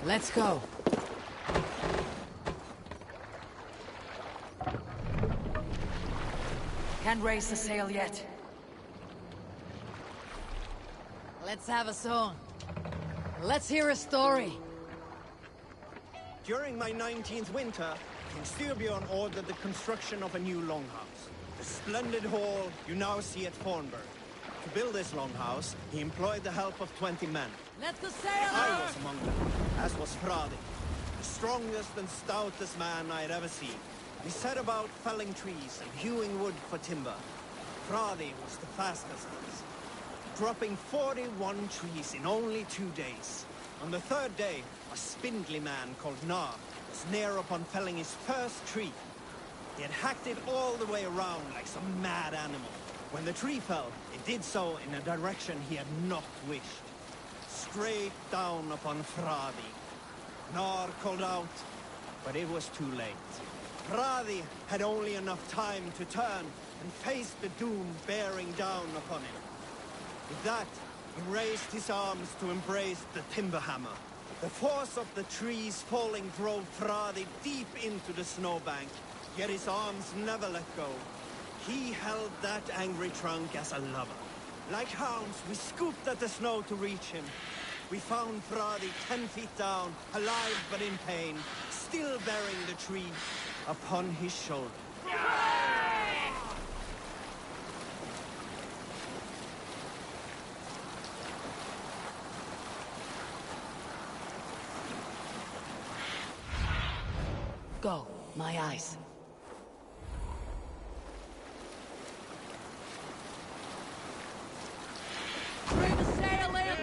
Let's go. Can't raise the sail yet. Let's have a song. Let's hear a story. During my 19th winter, King Styrbjorn ordered the construction of a new longhouse. The splendid hall you now see at Fornburg. To build this longhouse, he employed the help of 20 men. Let's go sail! I was among them, as was Fradi, the strongest and stoutest man I had ever seen. We set about felling trees and hewing wood for timber. Fradi was the fastest of us, dropping 41 trees in only 2 days. On the third day, a spindly man called Nar was near upon felling his first tree. He had hacked it all the way around like some mad animal. When the tree fell, it did so in a direction he had not wished. Straight down upon Fradi. Nar called out, but it was too late. Fradi had only enough time to turn and face the doom bearing down upon him. With that, he raised his arms to embrace the timber hammer. The force of the trees falling drove Fradi deep into the snowbank, yet his arms never let go. He held that angry trunk as a lover. Like hounds, we scooped at the snow to reach him. We found Fradi 10 feet down, alive but in pain, still bearing the tree upon his shoulder. Go, my eyes. Bring the sail in!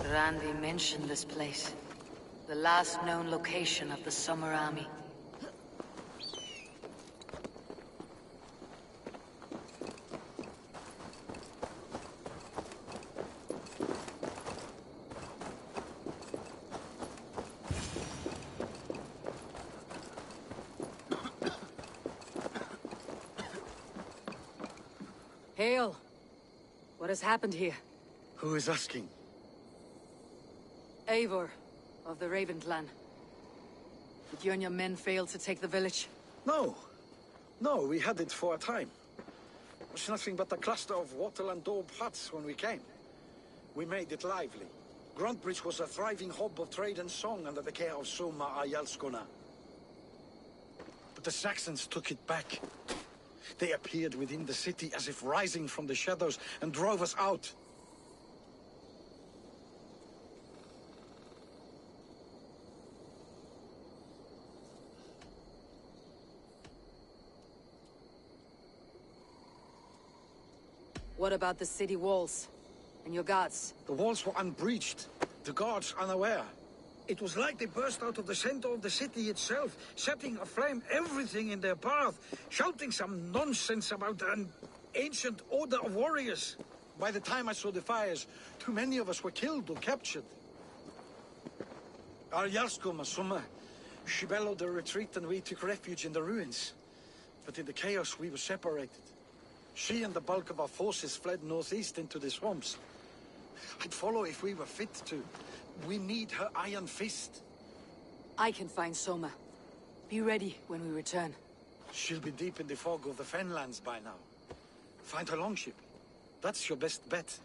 Randy mentioned this place. The last known location of the Summer Army. Hail! What has happened here? Who is asking? Eivor, of the Raven clan. Did you and your men fail to take the village? No. No, we had it for a time. It was nothing but a cluster of wattle and daub huts when we came. We made it lively. Gruntbridge was a thriving hub of trade and song under the care of Soma Ayalskona. But the Saxons took it back. They appeared within the city as if rising from the shadows and drove us out. What about the city walls? And your guards? The walls were unbreached, the guards unaware. It was like they burst out of the center of the city itself, setting aflame everything in their path, shouting some nonsense about an ancient order of warriors. By the time I saw the fires, too many of us were killed or captured. Arjalsko Masuma, she bellowed a retreat and we took refuge in the ruins. But in the chaos we were separated. She and the bulk of our forces fled northeast into the swamps. I'd follow if we were fit to. We need her iron fist. I can find Soma. Be ready when we return. She'll be deep in the fog of the Fenlands by now. Find her longship. That's your best bet.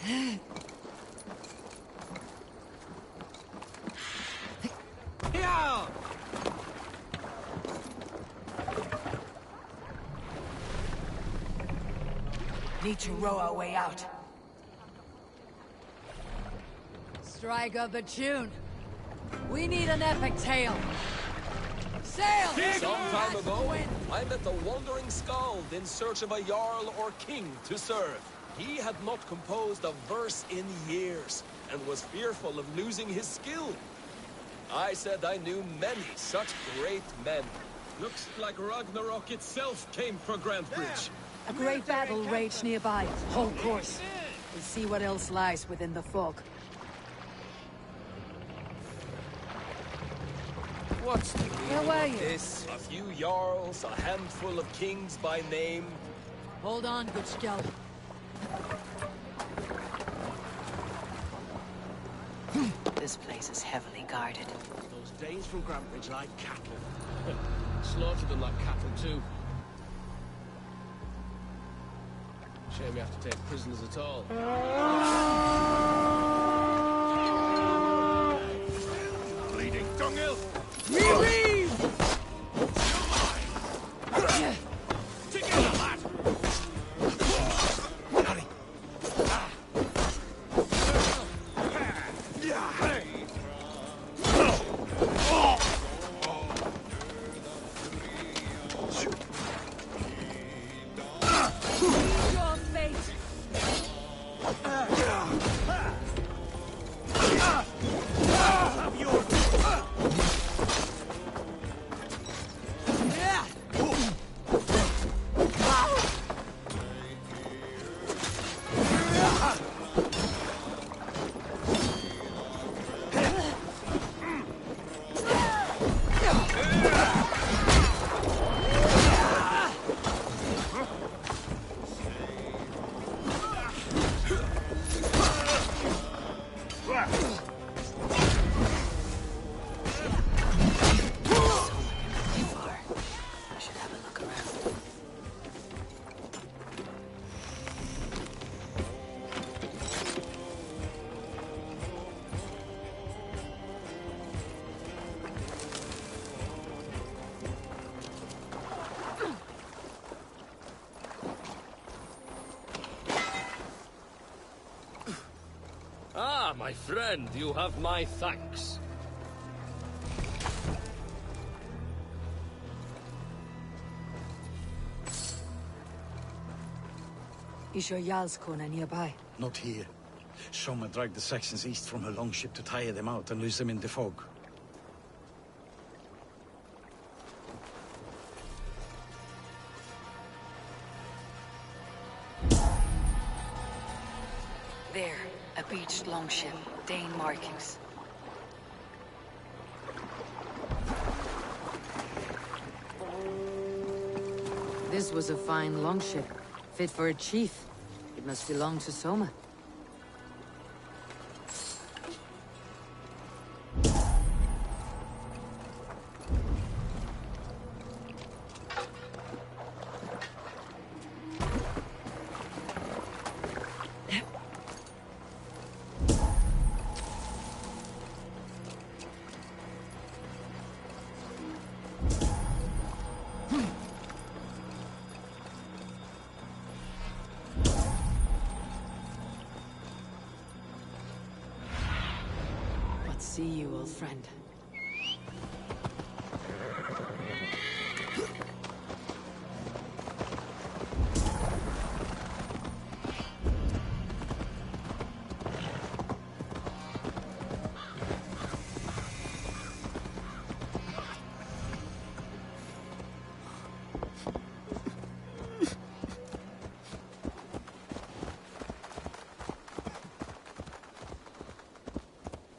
Yeah! Need to row our way out. Strike up a tune. We need an epic tale. Sail! Some time ago, I met a wandering skald in search of a jarl or king to serve. He had not composed a verse in years, and was fearful of losing his skill. I said I knew many such great men. Looks like Ragnarok itself came for Grantbridge. A great battle raged nearby. Hold course. We'll see what else lies within the fog. What's the Where meaning were of you? this? A few jarls, a handful of kings by name. Hold on, good skeld. This place is heavily guarded. Those Danes from Grantbridge like cattle. Slaughtered them like cattle too. Shame we have to take prisoners at all. Bleeding dunghill! Together, lad! Hurry! Your fate! Have your... I should have a look around. Ah, my friend, you have my thanks. Is your Jarlskona nearby? Not here. Soma dragged the Saxons east from her longship to tire them out and lose them in the fog. There, a beached longship, Dane markings. This was a fine longship, fit for a chief. It must belong to Soma. See you, old friend.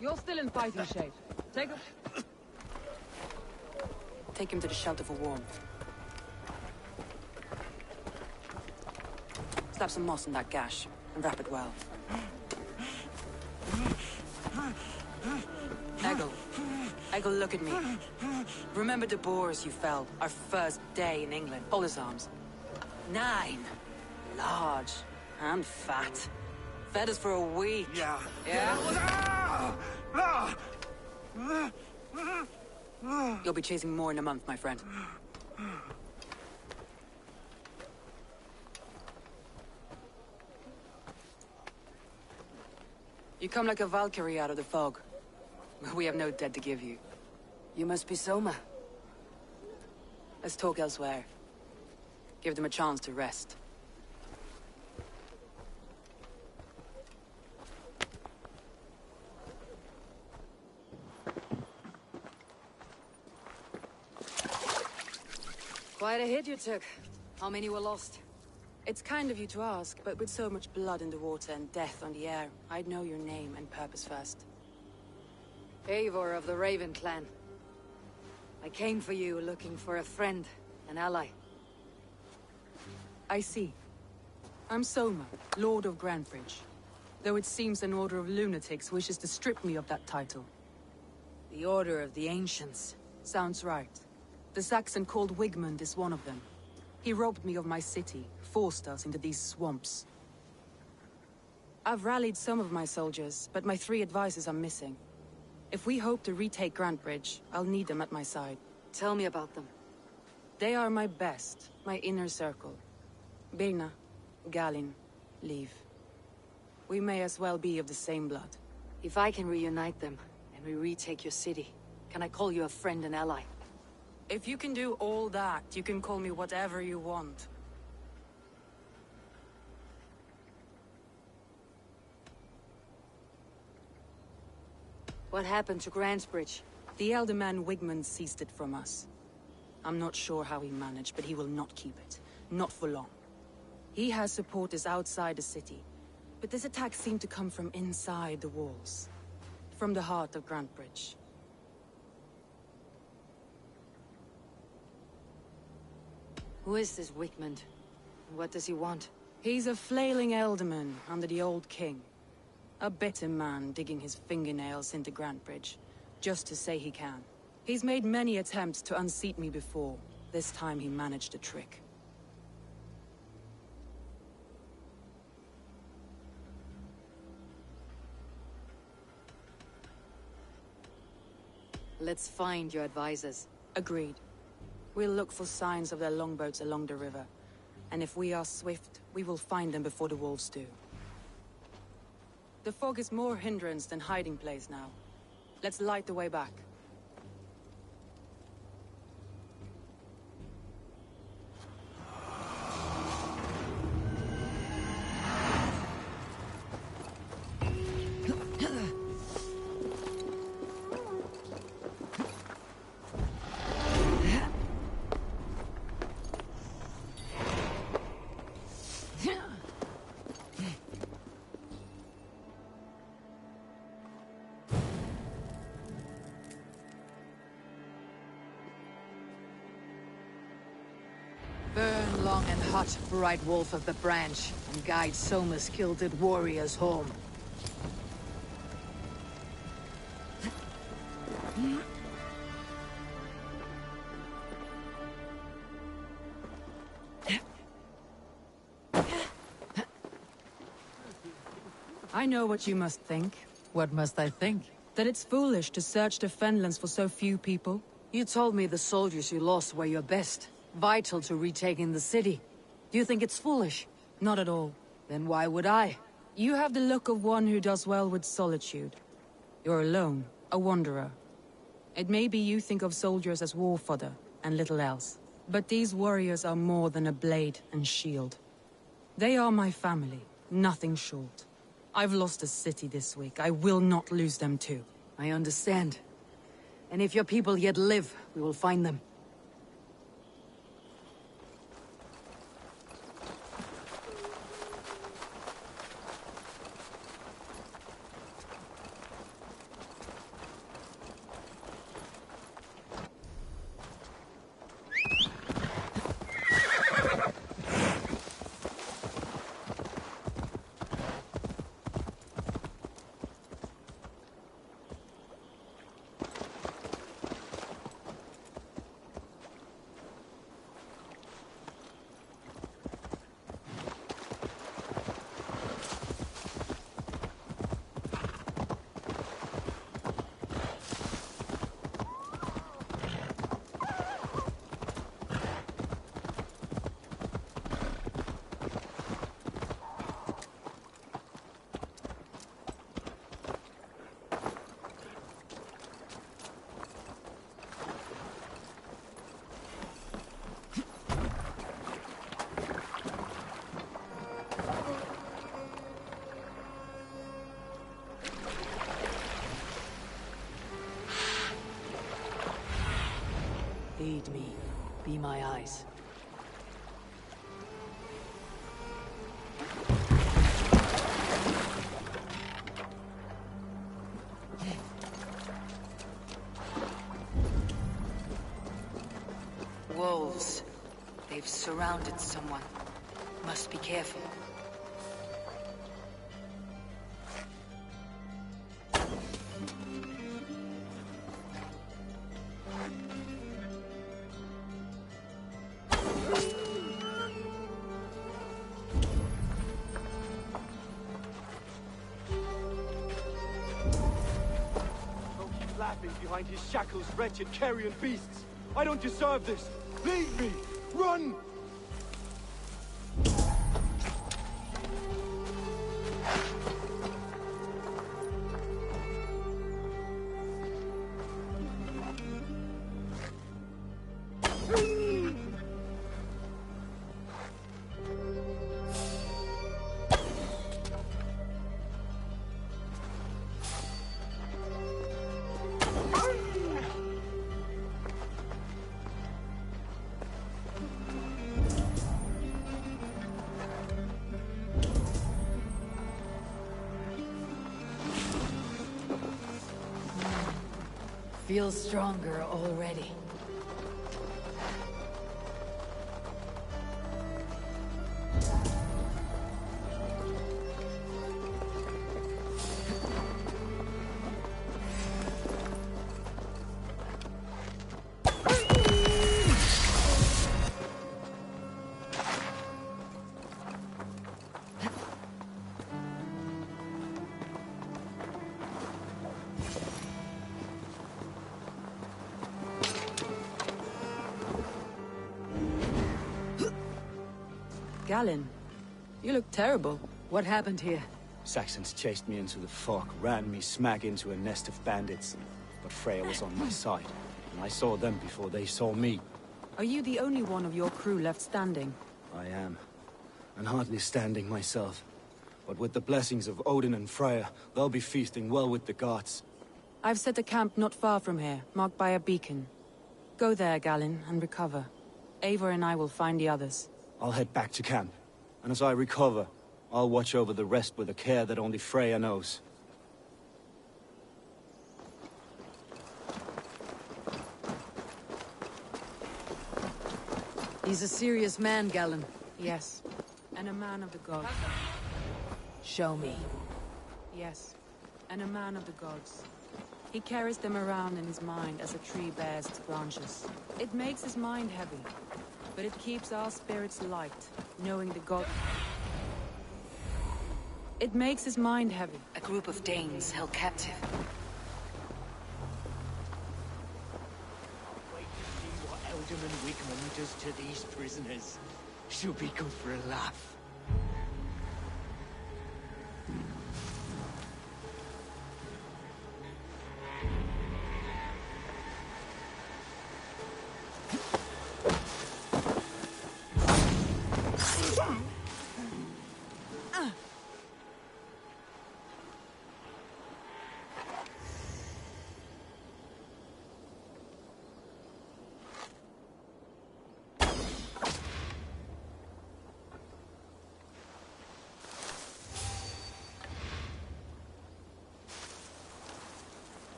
You're still in fighting shape. Take him to the shelter for warmth. Slap some moss in that gash, and wrap it well. Eggle, look at me. Remember the boars you felled, our first day in England? Hold his arms. 9. Large and fat. Fed us for a week. Yeah. Yeah? You'll be chasing more in a month, my friend. You come like a Valkyrie out of the fog. We have no debt to give you. You must be Soma. Let's talk elsewhere. Give them a chance to rest. Quite a hit you took. How many were lost? It's kind of you to ask, but with so much blood in the water and death on the air, I'd know your name and purpose first. Eivor of the Raven clan. I came for you looking for a friend, an ally. I see. I'm Soma, Lord of Grantbridge. Though it seems an order of lunatics wishes to strip me of that title. The Order of the Ancients. Sounds right. The Saxon called Wigmund is one of them. He robbed me of my city, forced us into these swamps. I've rallied some of my soldiers, but my 3 advisors are missing. If we hope to retake Grantbridge, I'll need them at my side. Tell me about them. They are my best, my inner circle. Birna, Galin, Leave. We may as well be of the same blood. If I can reunite them, and we retake your city, can I call you a friend and ally? If you can do all that, you can call me whatever you want. What happened to Grantbridge? The elder man Wigmund seized it from us. I'm not sure how he managed, but he will not keep it. Not for long. He has supporters outside the city, but this attack seemed to come from inside the walls. From the heart of Grantbridge. Who is this Wigmund? And what does he want? He's a flailing elderman under the old king. A bitter man digging his fingernails into Grantbridge, just to say he can. He's made many attempts to unseat me before. This time he managed a trick. Let's find your advisors. Agreed. We'll look for signs of their longboats along the river. And if we are swift, we will find them before the wolves do. The fog is more hindrance than hiding place now. Let's light the way back. Burn long and hot, bright wolf of the branch, and guide Soma's kilted warriors home. I know what you must think. What must I think? That it's foolish to search the Fenlands for so few people. You told me the soldiers you lost were your best, vital to retaking the city. Do you think it's foolish? Not at all. Then why would I? You have the look of one who does well with solitude. You're alone, a wanderer. It may be you think of soldiers as war fodder, and little else. But these warriors are more than a blade and shield. They are my family, nothing short. I've lost a city this week. I will not lose them too. I understand. And if your people yet live, we will find them. be my eyes. Wolves. They've surrounded someone. Must be careful. Laughing behind his shackles, wretched carrion beasts! I don't deserve this! Leave me! Run! Feels stronger already. Galen, you look terrible. What happened here? Saxons chased me into the fog, ran me smack into a nest of bandits. But Freya was on my side, and I saw them before they saw me. Are you the only one of your crew left standing? I am. And hardly standing myself. But with the blessings of Odin and Freya, they'll be feasting well with the gods. I've set a camp not far from here, marked by a beacon. Go there, Galen, and recover. Eivor and I will find the others. I'll head back to camp. And as I recover, I'll watch over the rest with a care that only Freya knows. He's a serious man, Galen. Yes. And a man of the gods. Show me. Yes. And a man of the gods. He carries them around in his mind as a tree bears its branches. It makes his mind heavy, but it keeps our spirits light, knowing the god... It makes his mind heavy. A group of Danes held captive. Wait to see what Alderman Wigmund does to these prisoners. She'll be good for a laugh.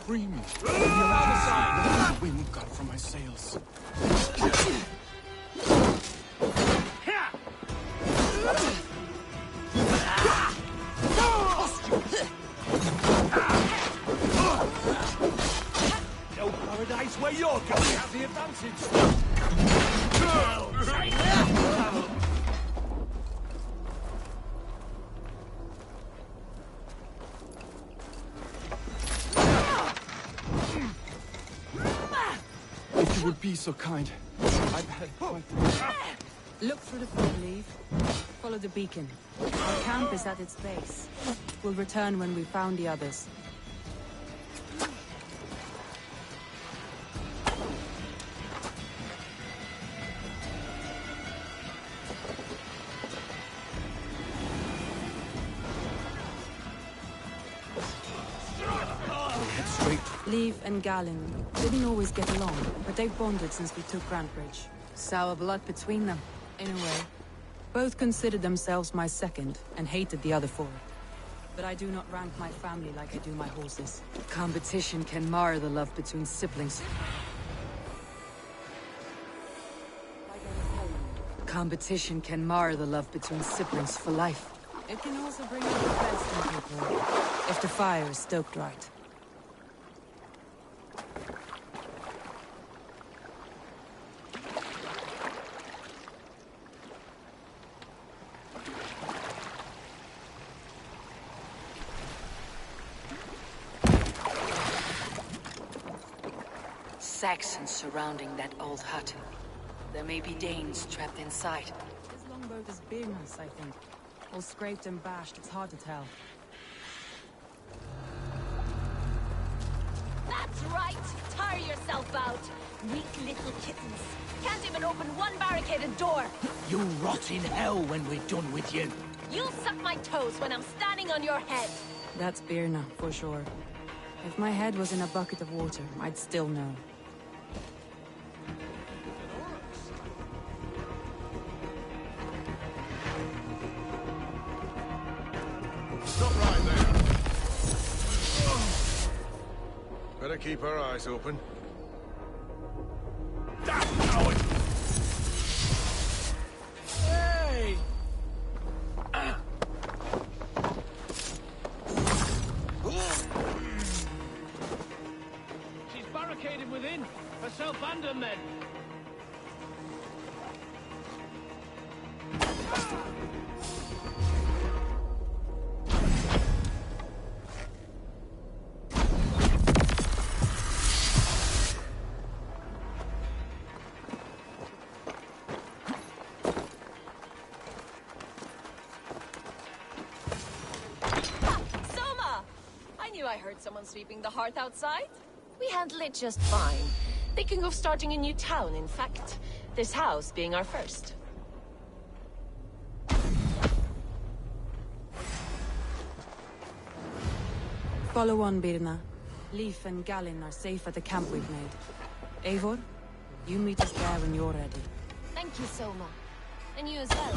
Free me. You're out of sight. Look at the wind got from my sails. No paradise where you're going. Have the advantage. be so kind? I've had quite... Look through the fog, Leave. Follow the beacon. Our camp is at its base. We'll return when we've found the others. Leave and Galen didn't always get along, but they've bonded since we took Grantbridge. Sour blood between them. In a way. Both considered themselves my second, and hated the other for it. But I do not rank my family like I do my horses. Competition can mar the love between siblings. Competition can mar the love between siblings for life. It can also bring out the best in people, if the fire is stoked right. Saxons surrounding that old hut. There may be Danes trapped inside. This longboat is Birna's, I think. All scraped and bashed, it's hard to tell. That's right! Tire yourself out! Weak little kittens. Can't even open one barricaded door! You'll rot in hell when we're done with you. You'll suck my toes when I'm standing on your head! That's Birna, for sure. If my head was in a bucket of water, I'd still know. Stop right there. Better keep our eyes open. Hey! She's barricaded within. Herself and her men. I heard someone sweeping the hearth outside. We handle it just fine. Thinking of starting a new town, in fact. This house being our first. Follow on, Birna. Leif and Galen are safe at the camp we've made. Eivor, you meet us there when you're ready. Thank you, Soma. And you as well.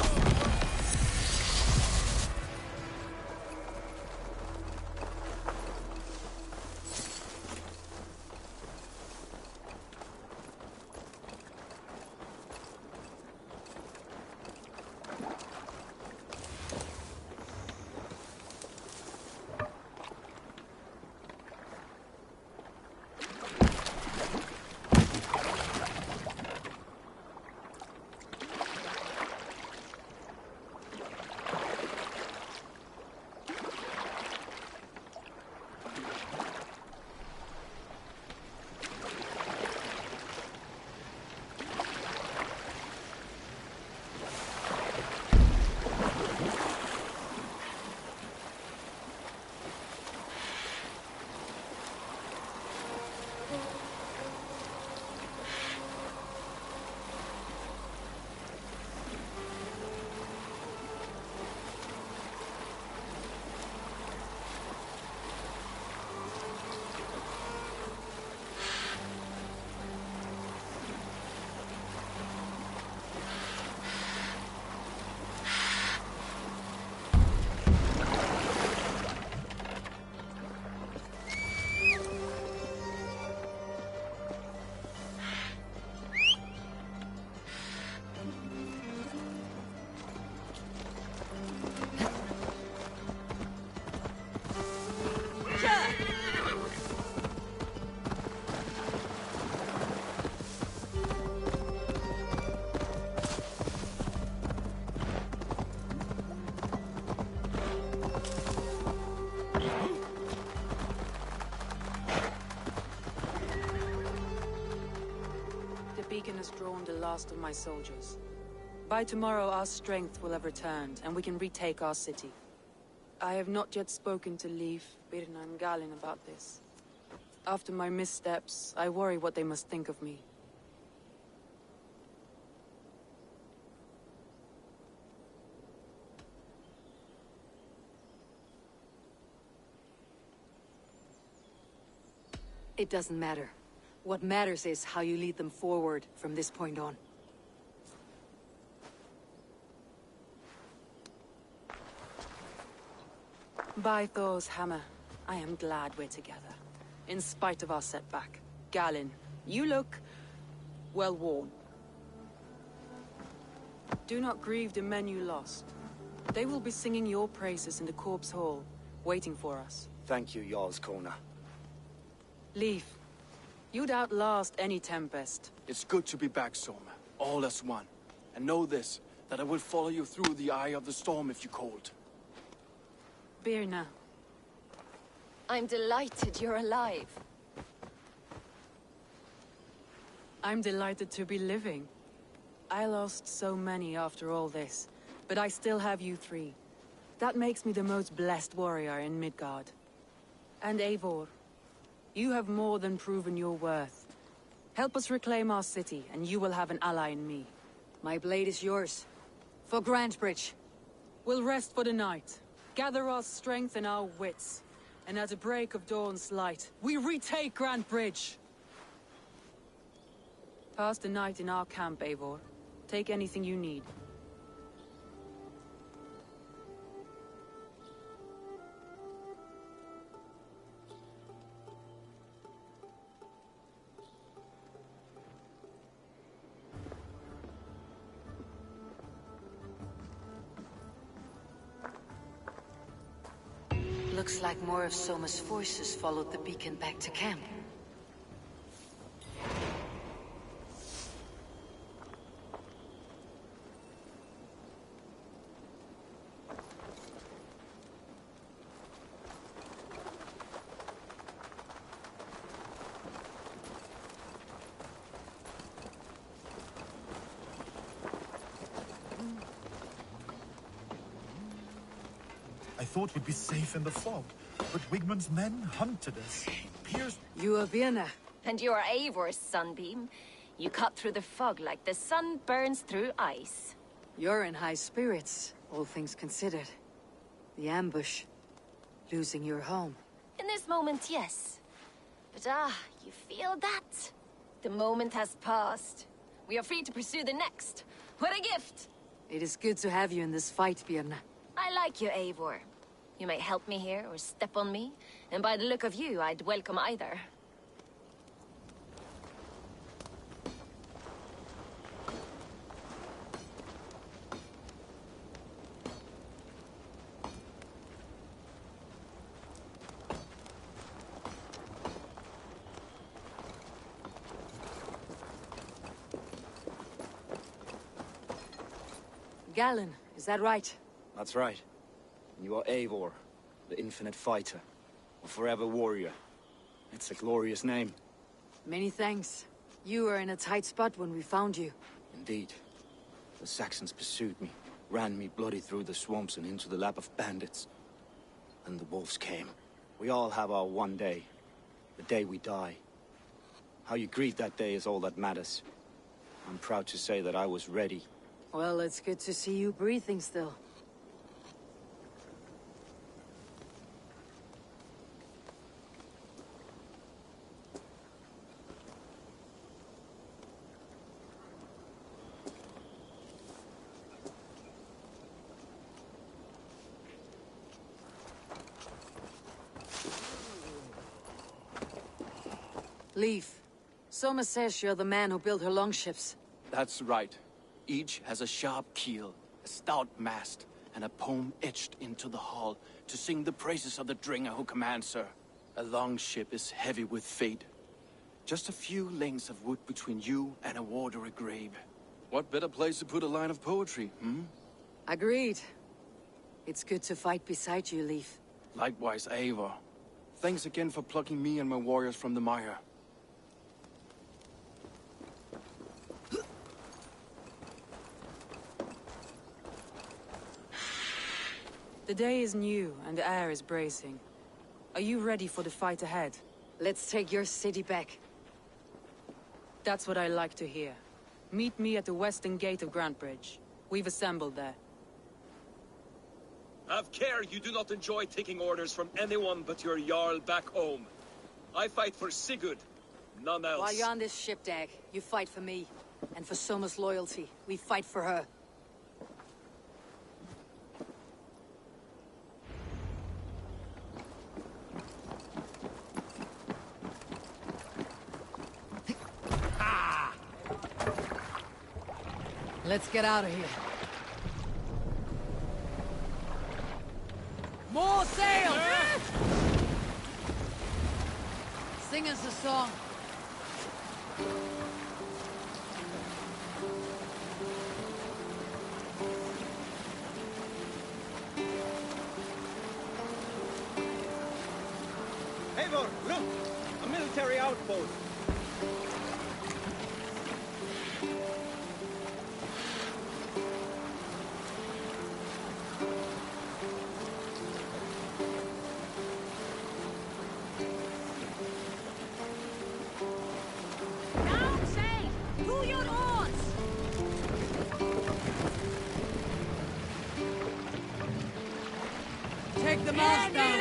last of my soldiers. By tomorrow, our strength will have returned, and we can retake our city. I have not yet spoken to Leif, Birna, and Galin about this. After my missteps, I worry what they must think of me. It doesn't matter. What matters is how you lead them forward from this point on. By Thor's hammer, I am glad we're together. In spite of our setback. Galin, you look... well worn. Do not grieve the men you lost. They will be singing your praises in the Corpse Hall, waiting for us. Thank you, Jarl's Kona. Leif, you'd outlast any tempest. It's good to be back, Soma. All as one. And know this, that I will follow you through the eye of the storm if you called. Birna. I'm delighted you're alive. I'm delighted to be living. I lost so many after all this, but I still have you three. That makes me the most blessed warrior in Midgard. And Eivor, you have more than proven your worth. Help us reclaim our city, and you will have an ally in me. My blade is yours. For Grantebridge. We'll rest for the night. Gather our strength and our wits. And at the break of dawn's light, we retake Grantebridge! Pass the night in our camp, Eivor. Take anything you need. Looks like more of Soma's forces followed the beacon back to camp. I thought we'd be safe in the fog, but Wigmund's men hunted us. Piers... You are Birna. And you're Eivor's sunbeam. You cut through the fog like the sun burns through ice. You're in high spirits, all things considered. The ambush. Losing your home. In this moment, yes. But you feel that? The moment has passed. We are free to pursue the next. What a gift! It is good to have you in this fight, Birna. I like you, Eivor. You may help me here or step on me, and by the look of you, I'd welcome either. Galin, is that right? That's right. You are Eivor, the infinite fighter, a forever warrior. It's a glorious name. Many thanks. You were in a tight spot when we found you. Indeed. The Saxons pursued me, ran me bloody through the swamps and into the lap of bandits. And the wolves came. We all have our one day. The day we die. How you grieve that day is all that matters. I'm proud to say that I was ready. Well, it's good to see you breathing still. Leif, Soma says you're the man who built her longships. That's right. Each has a sharp keel, a stout mast, and a poem etched into the hull to sing the praises of the Dringer who commands her. A longship is heavy with fate. Just a few lengths of wood between you and a watery grave. What better place to put a line of poetry, hmm? Agreed. It's good to fight beside you, Leif. Likewise, Eivor. Thanks again for plucking me and my warriors from the mire. The day is new, and the air is bracing. Are you ready for the fight ahead? Let's take your city back. That's what I like to hear. Meet me at the western gate of Grantbridge. We've assembled there. Have care you do not enjoy taking orders from anyone but your Jarl back home. I fight for Sigurd, none else. While you're on this ship, Dag, you fight for me. And for Summer's loyalty, we fight for her. Let's get out of here. More sail! Sing us a song. Eivor, look! A military outpost. Take the mast down.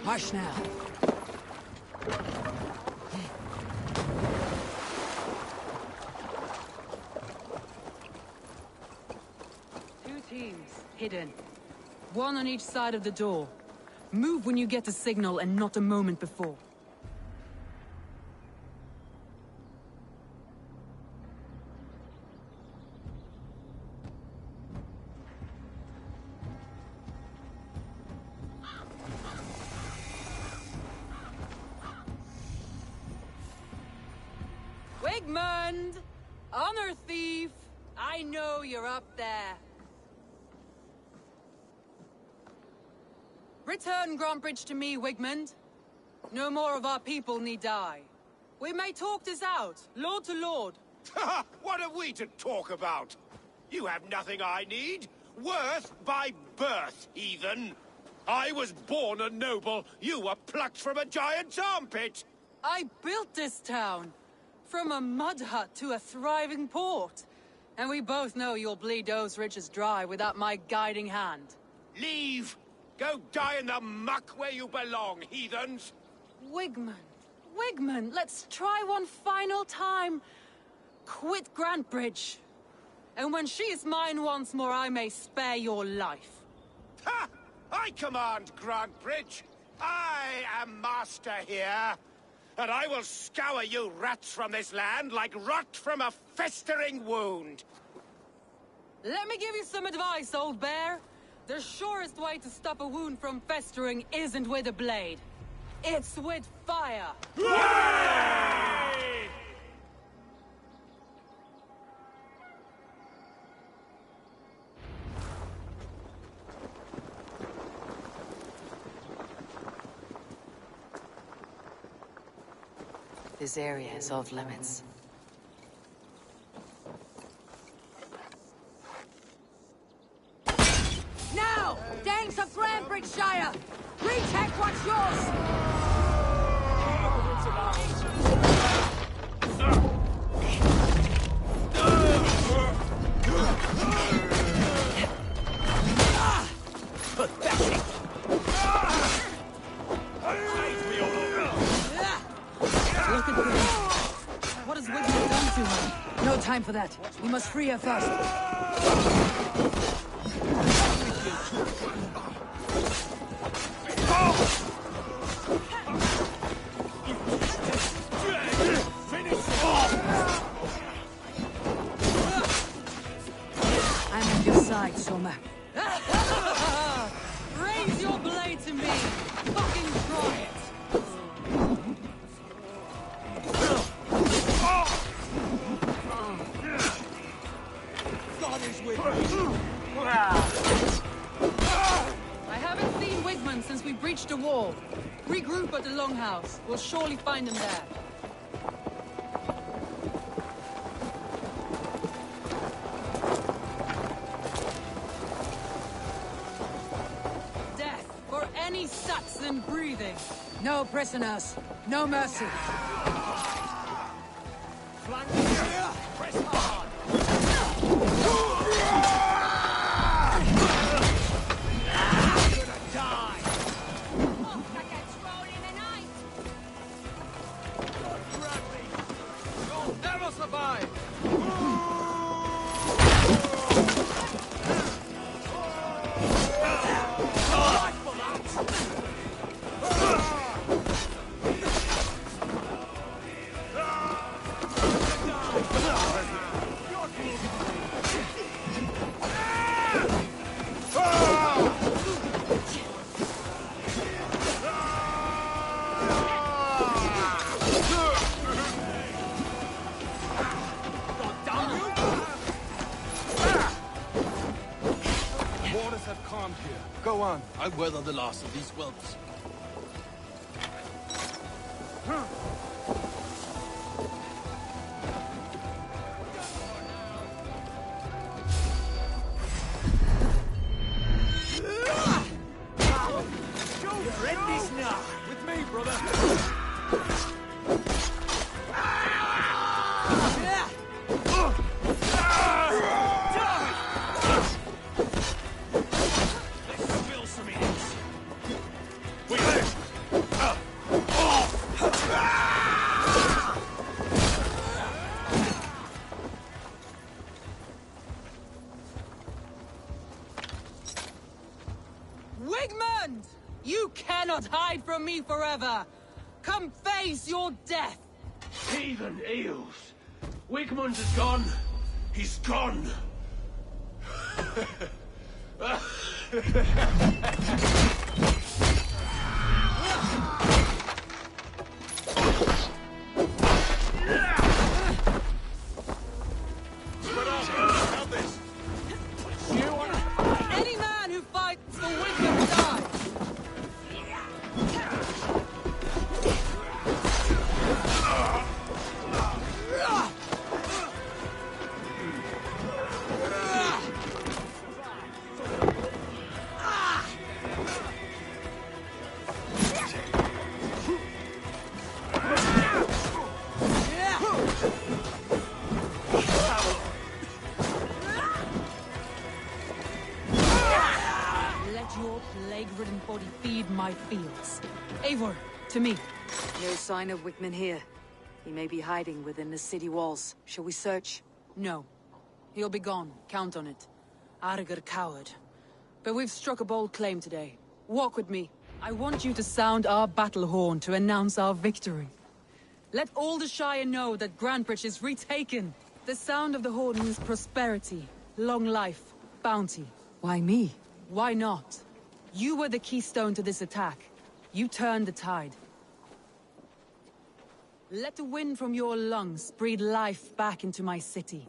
Hush now. Two teams, hidden. One on each side of the door. Move when you get the signal and not a moment before. Wigmund! Honor thief! I know you're up there. Return Grantbridge to me, Wigmund. No more of our people need die. We may talk this out, lord to lord. What are we to talk about? You have nothing I need. Worth by birth, heathen. I was born a noble. You were plucked from a giant's armpit. I built this town. From a mud hut to a thriving port. And we both know you'll bleed those riches dry without my guiding hand. Leave! Go die in the muck where you belong, heathens! Wigmund, let's try one final time. Quit Grantbridge. And when she is mine once more, I may spare your life. Ha! I command Grantbridge. I am master here. And I will scour you rats from this land like rot from a festering wound. Let me give you some advice, old bear. The surest way to stop a wound from festering isn't with a blade. It's with fire. Hooray! This area is off limits. Now! Danes of Grantbridgeshire! Retake what's yours! Pathetic! Look at this. What has Wigmund done to her? No time for that. We must free her first. I'm at your side, Soma. Raise your blade to me! Fucking try it! since we breached the wall. Regroup at the Longhouse. We'll surely find them there. Death for any Saxon breathing. No prisoners. No mercy. Flank. Press hard. You're gonna die. Don't grab me. You'll never survive! Waters have calmed here. Go on. I'll weather the last of these whelps. You're in this now. With me, brother! Let's spill some eggs. Wigmund! You cannot hide from me forever! Come face your death! Heathen eels. Wigmund is gone. He's gone. Any man who fights for Wigmund dies! Let your plague-ridden body feed my fields. Eivor, to me. No sign of Wickman here. He may be hiding within the city walls. Shall we search? No. He'll be gone. Count on it. Arger coward. But we've struck a bold claim today. Walk with me. I want you to sound our battle horn to announce our victory. Let all the Shire know that Grantbridge is retaken. The sound of the horn means prosperity, long life, bounty. Why me? Why not? You were the keystone to this attack. You turned the tide. Let the wind from your lungs breathe life back into my city.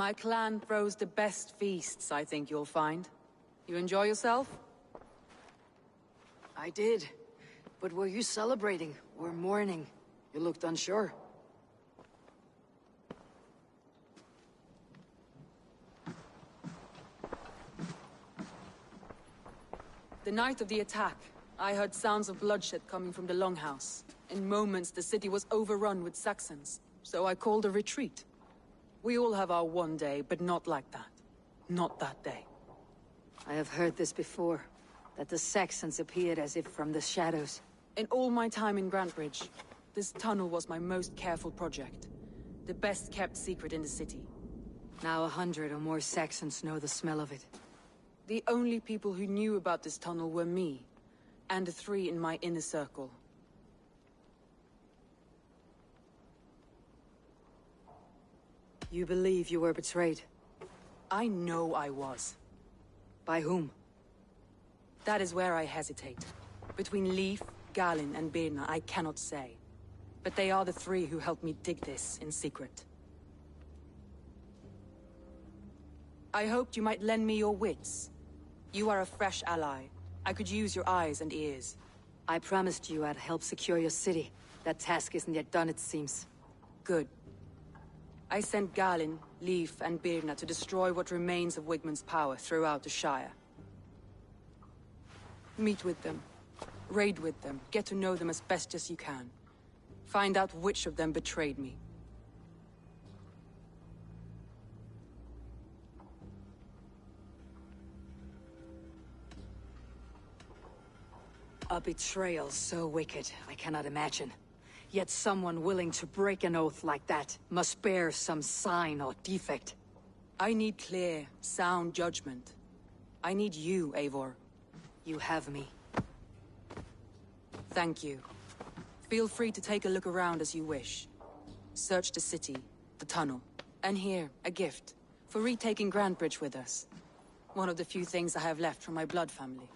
My clan throws the best feasts, I think you'll find. You enjoy yourself? I did. But were you celebrating or mourning? You looked unsure. The night of the attack, I heard sounds of bloodshed coming from the Longhouse. In moments, the city was overrun with Saxons, so I called a retreat. We all have our one day, but not like that. Not that day. I have heard this before, that the Saxons appeared as if from the shadows. In all my time in Grantbridge, this tunnel was my most careful project. The best kept secret in the city. Now 100 or more Saxons know the smell of it. The only people who knew about this tunnel were me, and the 3 in my inner circle. You believe you were betrayed? I know I was. By whom? That is where I hesitate. Between Leif, Galin, and Birna, I cannot say. But they are the 3 who helped me dig this in secret. I hoped you might lend me your wits. You are a fresh ally. I could use your eyes and ears. I promised you I'd help secure your city. That task isn't yet done, it seems. Good. I sent Galin, Leif, and Birna to destroy what remains of Wigmund's power throughout the Shire. Meet with them. Raid with them. Get to know them as best as you can. Find out which of them betrayed me. A betrayal so wicked, I cannot imagine. Yet someone willing to break an oath like that must bear some sign or defect. I need clear, sound judgment. I need you, Eivor. You have me. Thank you. Feel free to take a look around as you wish. Search the city, the tunnel, and here, a gift, for retaking Grantbridge with us. One of the few things I have left from my blood family.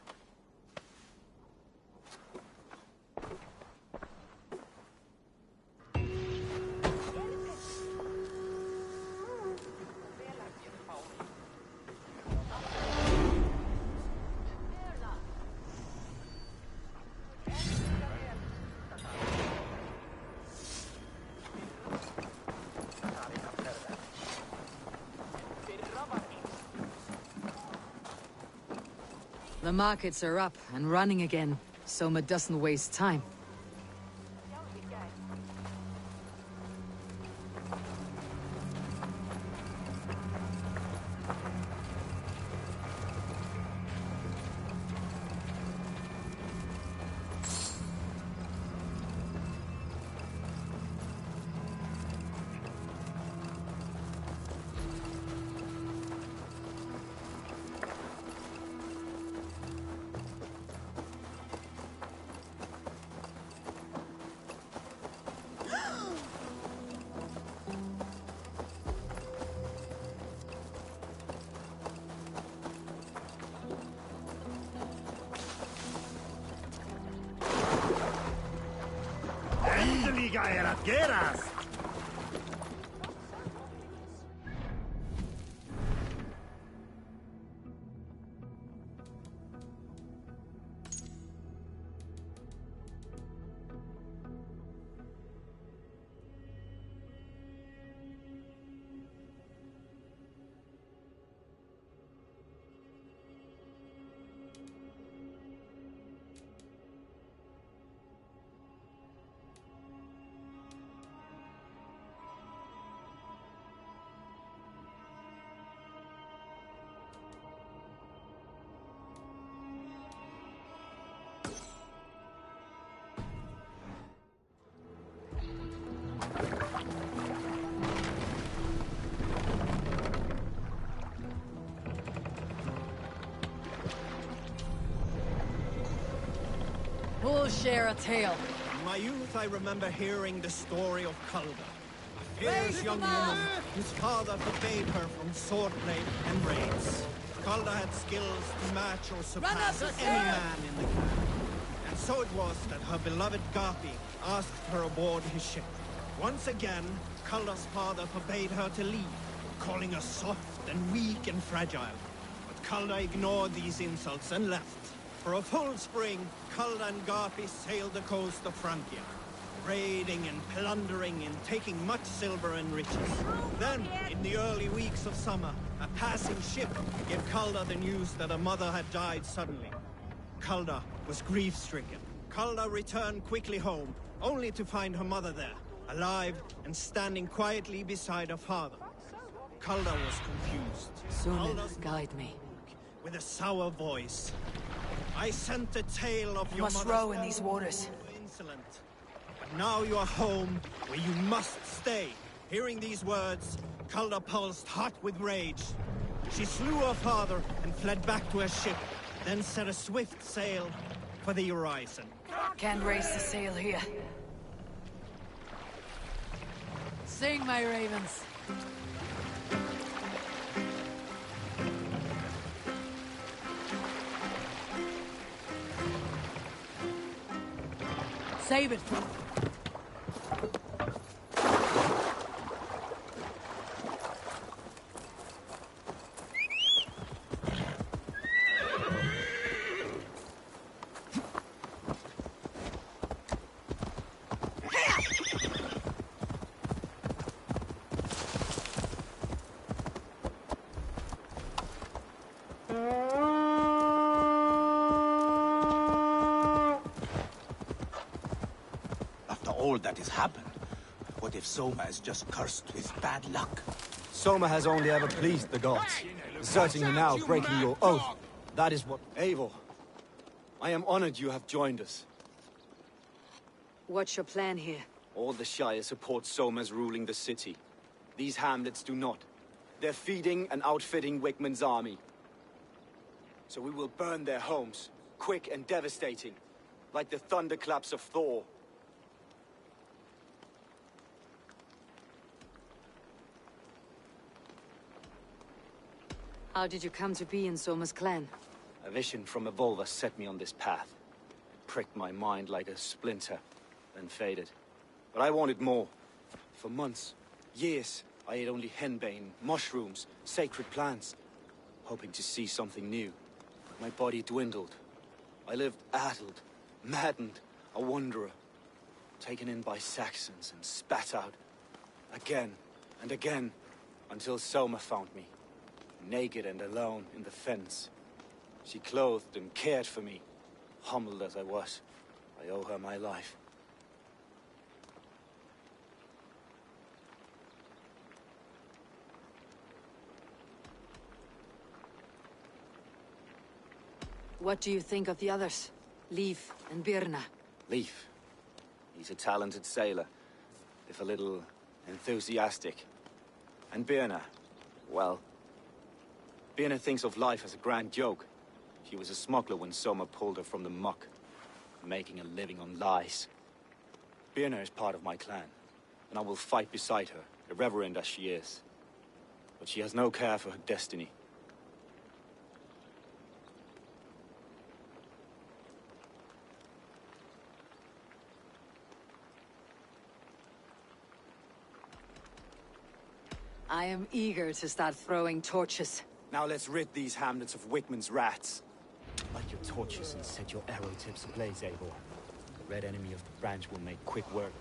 The markets are up and running again, so Soma doesn't waste time. We'll share a tale. In my youth, I remember hearing the story of Calda, a fierce young woman whose father forbade her from swordplay and raids. Calda had skills to match or surpass any man in the clan. And so it was that her beloved Garpi asked her aboard his ship. Once again, Calda's father forbade her to leave, calling us soft and weak and fragile. But Kalda ignored these insults and left. For a full spring, Kalda and Garpi sailed the coast of Francia, raiding and plundering and taking much silver and riches. Then, in the early weeks of summer, a passing ship gave Kalda the news that her mother had died suddenly. Kalda was grief-stricken. Kalda returned quickly home, only to find her mother there, alive and standing quietly beside her father. Kalda was confused. Sunan, Kalda's guide me. with a sour voice. I sent a tale of You your must mother's row in these waters. insolent. But now you are home, where you must stay. Hearing these words, Kalda pulsed hot with rage. She slew her father and fled back to her ship, then set a swift sail for the horizon. Can't raise the sail here. Sing, my ravens. Save it. After all that has happened, what if Soma is just cursed with bad luck? Soma has only ever pleased the gods. Deserting her now, breaking your oath. That is what... Eivor, I am honored you have joined us. What's your plan here? All the Shire support Soma's ruling the city. These hamlets do not. They're feeding and outfitting Wickman's army. So we will burn their homes, quick and devastating, like the thunderclaps of Thor. How did you come to be in Soma's clan? A vision from Evolva set me on this path. It pricked my mind like a splinter, then faded. But I wanted more. For months, years, I ate only henbane, mushrooms, sacred plants, hoping to see something new. My body dwindled. I lived addled, maddened, a wanderer, taken in by Saxons and spat out, again and again, until Soma found me, naked and alone in the fens. She clothed and cared for me, humbled as I was. I owe her my life. What do you think of the others? Leif and Birna? Leif. He's a talented sailor, if a little enthusiastic. And Birna, well... Birna thinks of life as a grand joke. She was a smuggler when Soma pulled her from the muck, making a living on lies. Birna is part of my clan, and I will fight beside her, irreverent as she is. But she has no care for her destiny. I am eager to start throwing torches. Now let's rid these hamlets of Wickman's rats. Light your torches and set your arrow tips ablaze, Eivor. The red enemy of the branch will make quick work.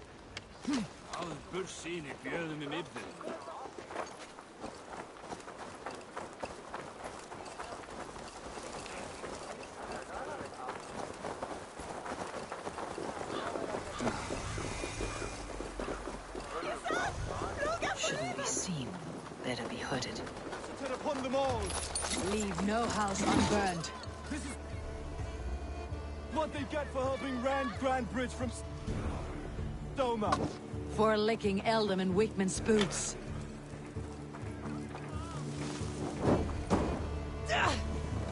Shouldn't be seen. Better be hooded. Set upon them all! Leave no house unburned. This is what they get for helping Rand Grandbridge from Soma. For licking Eldam and Wickman's boots.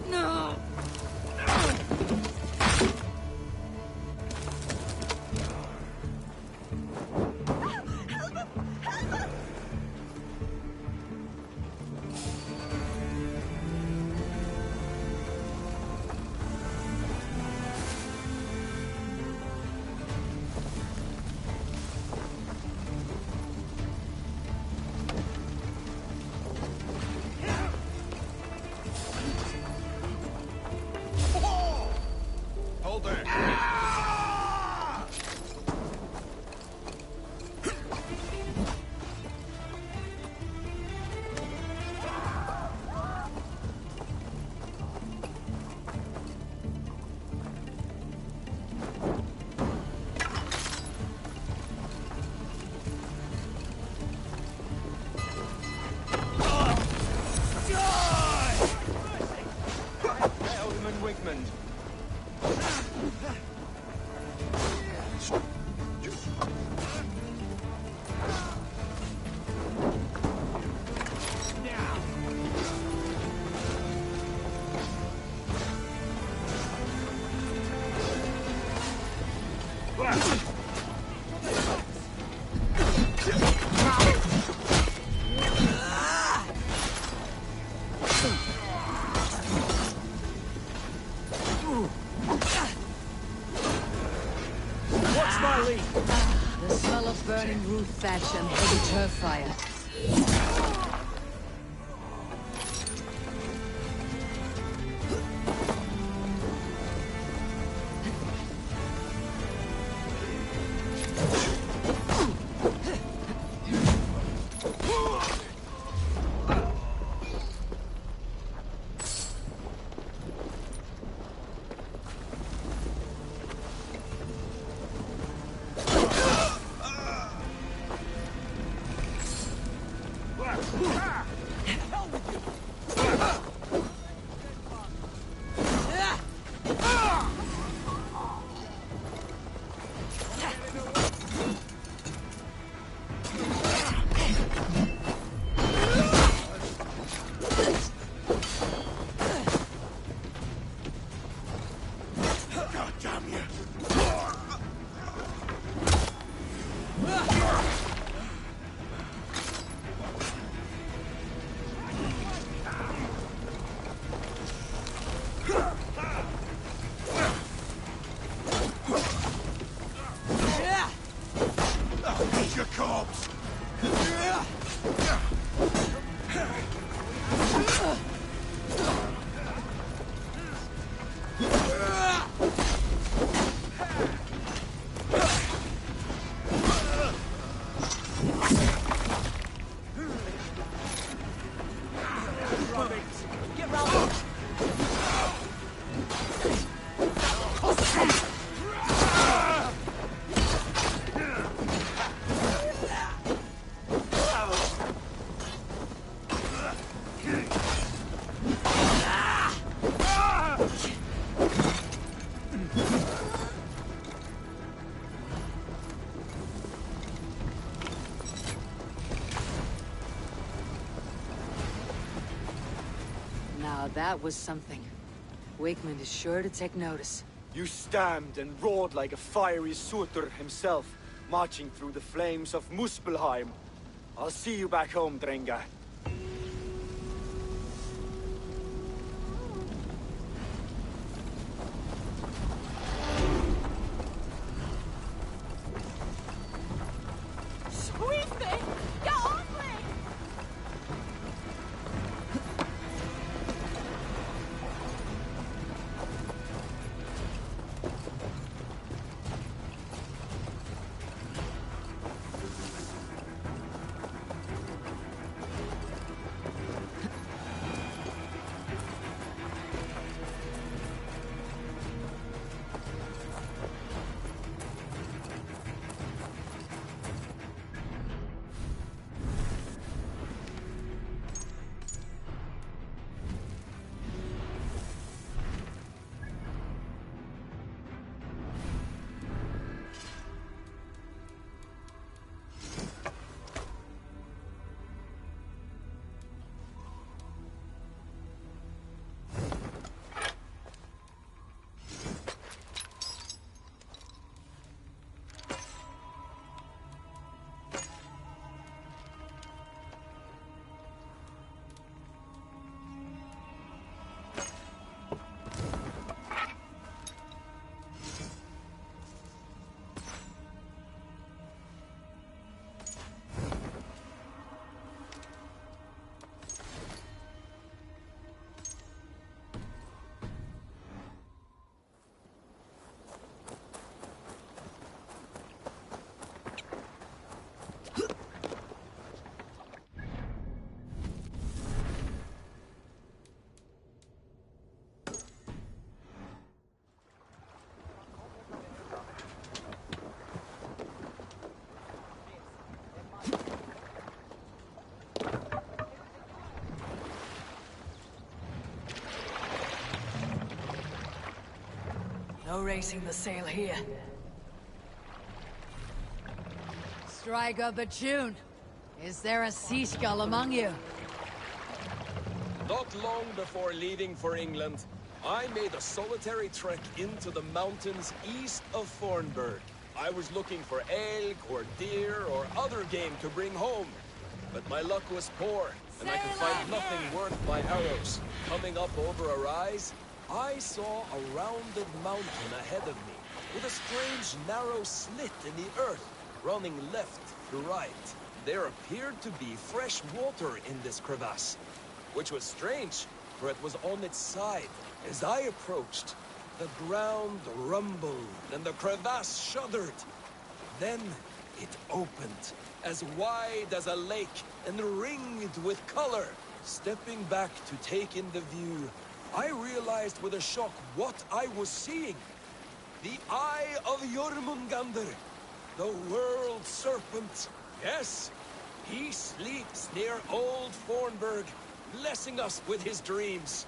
No! Desmond. The smell of burning roof thatch and heavy turf fire. Now that was something. Wakeman is sure to take notice. You stamped and roared like a fiery Surtur himself, marching through the flames of Muspelheim. I'll see you back home, Drenga. No raising the sail here. Strike up a tune. Is there a seaskull among you? Not long before leaving for England, I made a solitary trek into the mountains east of Thornburg. I was looking for elk or deer or other game to bring home. But my luck was poor, and I could find nothing worth my arrows. Coming up over a rise, I saw a rounded mountain ahead of me, with a strange narrow slit in the earth, running left to right. There appeared to be fresh water in this crevasse, which was strange, for it was on its side. As I approached, the ground rumbled and the crevasse shuddered. Then it opened, as wide as a lake and ringed with color. Stepping back to take in the view, I realized with a shock what I was seeing. The Eye of Jormungandr, the world serpent. Yes, he sleeps near Old Thornburg, blessing us with his dreams.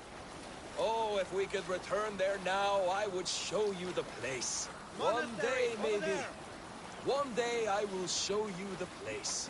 Oh, if we could return there now, I would show you the place. One day, maybe. One day I will show you the place.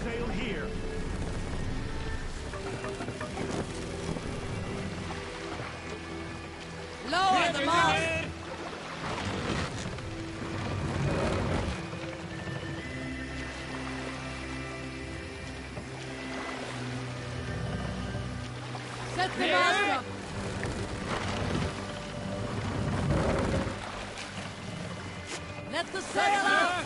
Sail here. Lower the mast! Set the mast up! Let the sail out!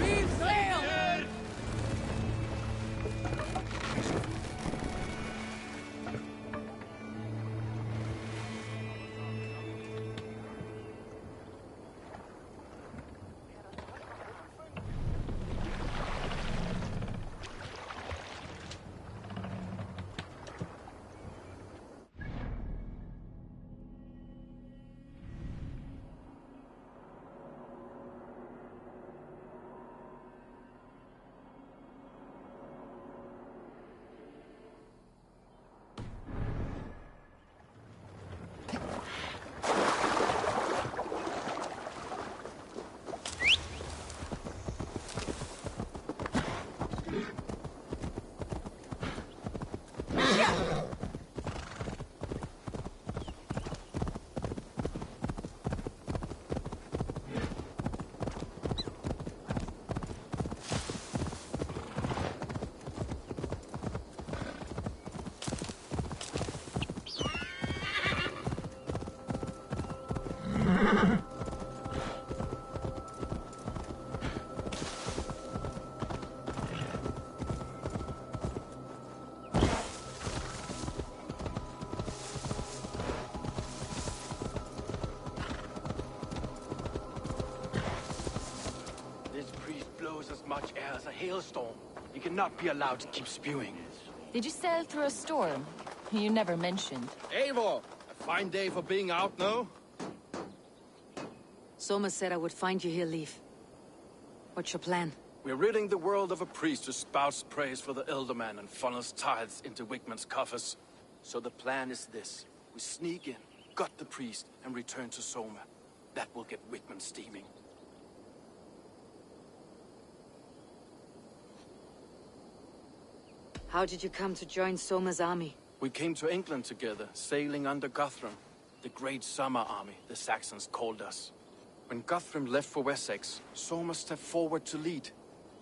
Reef sail! This priest blows as much air as a hailstorm. He cannot be allowed to keep spewing. Did you sail through a storm? You never mentioned. Eivor! A fine day for being out, no? Soma said I would find you here, Leaf. What's your plan? We're ridding the world of a priest who spouts praise for the Elderman and funnels tithes into Wigman's coffers. So the plan is this. We sneak in, gut the priest, and return to Soma. That will get Wigman steaming. How did you come to join Soma's army? We came to England together, sailing under Guthrum. The Great Summer Army, the Saxons called us. When Guthrum left for Wessex, Soma stepped forward to lead.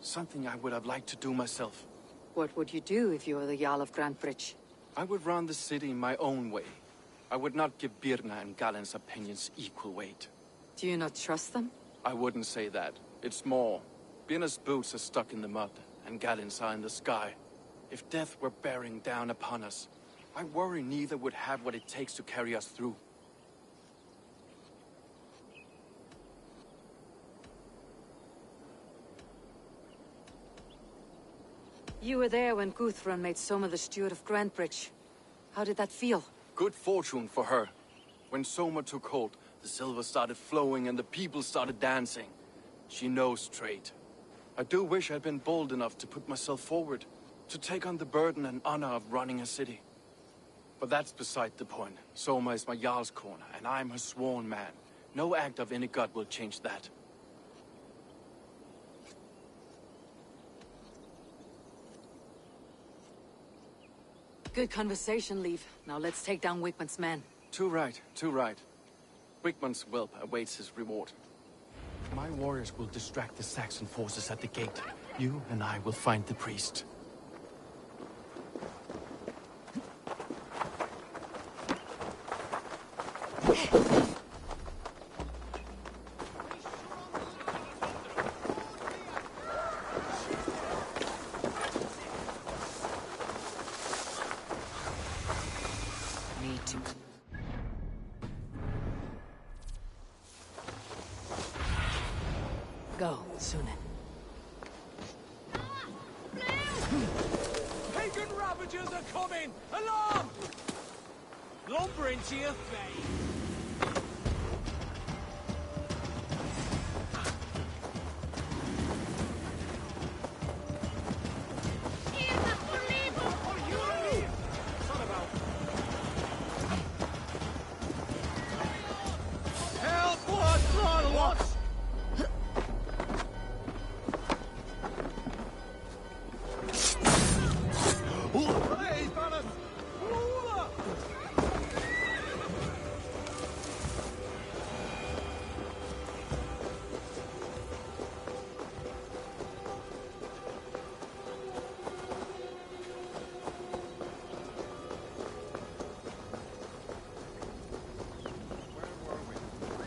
Something I would have liked to do myself. What would you do if you were the Jarl of Grantebridge? I would run the city my own way. I would not give Birna and Galen's opinions equal weight. Do you not trust them? I wouldn't say that. It's more. Birna's boots are stuck in the mud, and Galen's are in the sky. If death were bearing down upon us, I worry neither would have what it takes to carry us through. You were there when Guthrum made Soma the steward of Grantebridge. How did that feel? Good fortune for her. When Soma took hold, the silver started flowing and the people started dancing. She knows trade. I do wish I'd been bold enough to put myself forward, to take on the burden and honor of running a city. But that's beside the point. Soma is my Jarl's corner, and I'm her sworn man. No act of any god will change that. Good conversation, Leif. Now let's take down Wigmund's men. Too right, too right. Wigmund's whelp awaits his reward. My warriors will distract the Saxon forces at the gate. You and I will find the priest. Go, Sunan. Pagan ravagers are coming! Alarm! Lumber into your face!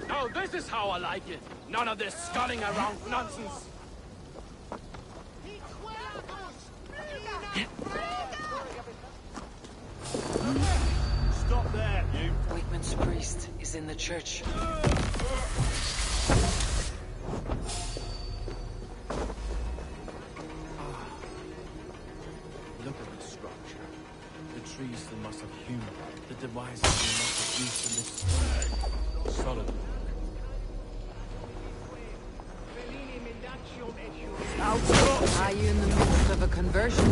Now this is how I like it. None of this sculling around nonsense. Stop there, you! Wigmund's priest is in the church. Look at this structure. The trees they must have hewn. The devices they must have used to lift stone. Solid work. Are you in the midst of a conversion?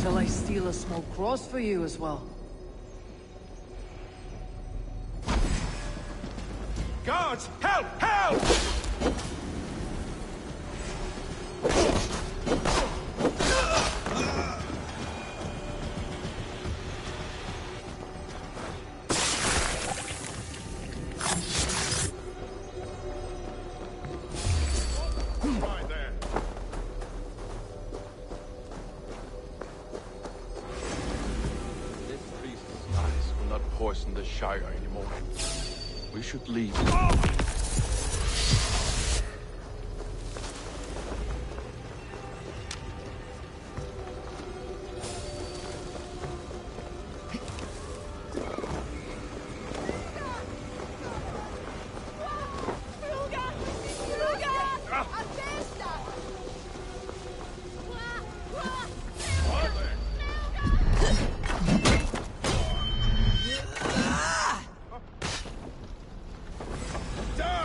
Shall I steal a small cross for you as well? Guards! Help! Help! Right there. This priest's eyes will not poison the Shire anymore. We should leave. Die!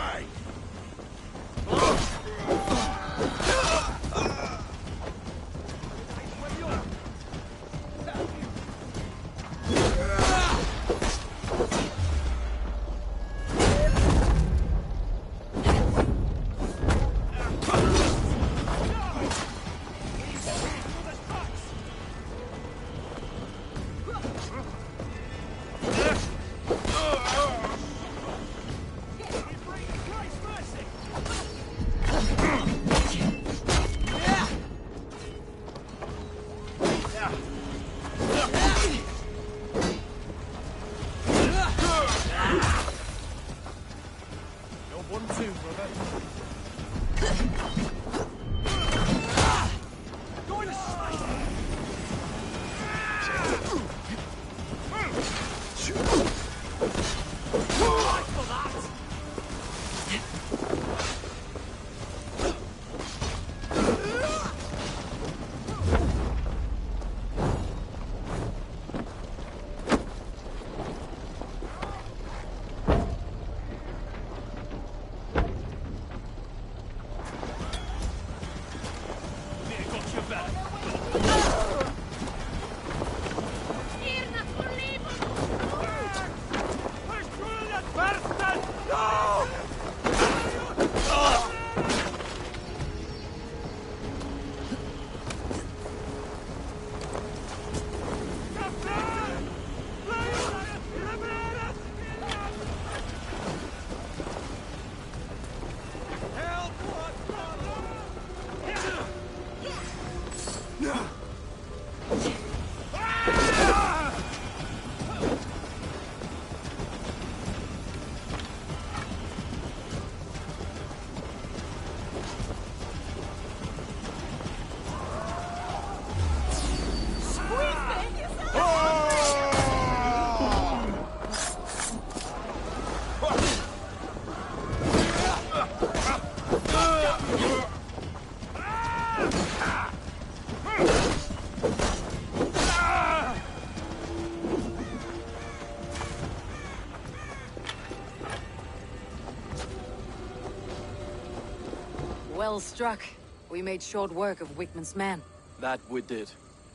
Well struck. We made short work of Wickman's men. That we did.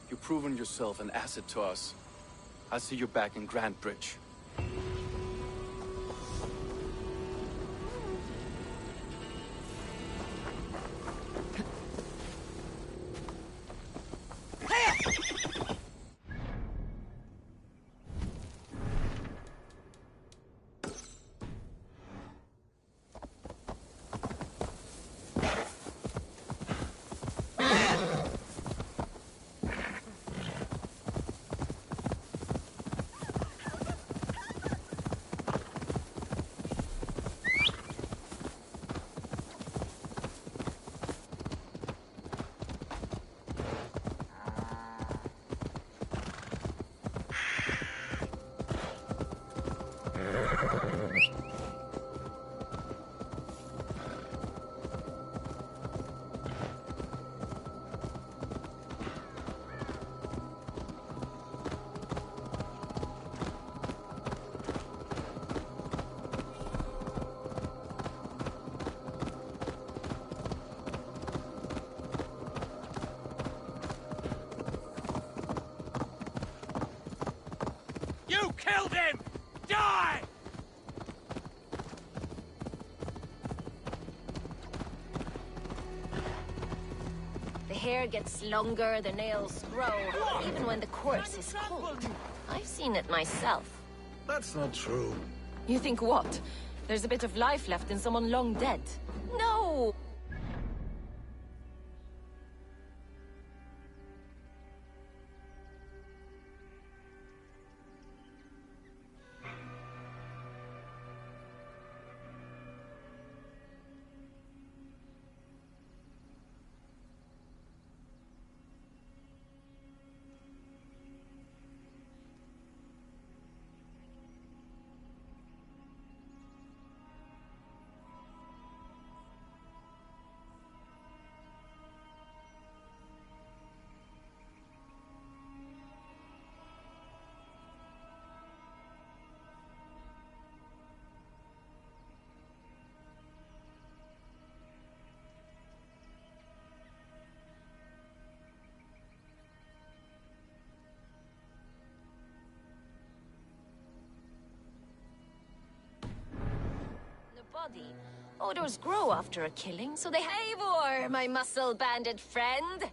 You've proven yourself an asset to us. I'll see you back in Grand Bridge. You killed him! Die! The hair gets longer, the nails grow, even when the corpse is cold. I've seen it myself. That's not true. You think what? There's a bit of life left in someone long dead? No! Body. Odors grow after a killing, so they— Eivor, my muscle-banded friend!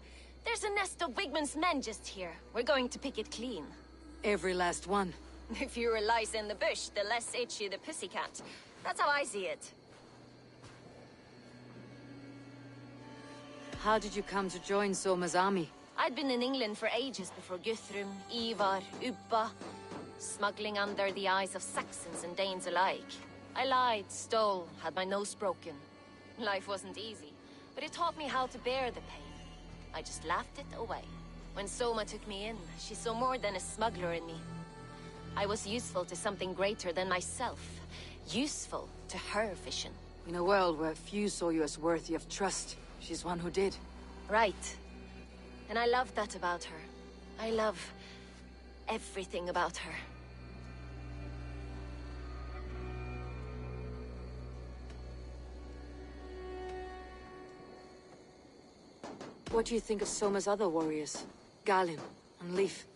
There's a nest of Wigman's men just here. We're going to pick it clean. Every last one. The fewer lice in the bush, the less itchy the pussycat. That's how I see it. How did you come to join Soma's army? I'd been in England for ages before Guthrum, Ivar, Uppa, smuggling under the eyes of Saxons and Danes alike. I lied, stole, had my nose broken. Life wasn't easy, but it taught me how to bear the pain. I just laughed it away. When Soma took me in, she saw more than a smuggler in me. I was useful to something greater than myself. Useful to her vision. In a world where few saw you as worthy of trust, she's one who did. Right. And I love that about her. I love everything about her. What do you think of Soma's other warriors? Galinn and Leif?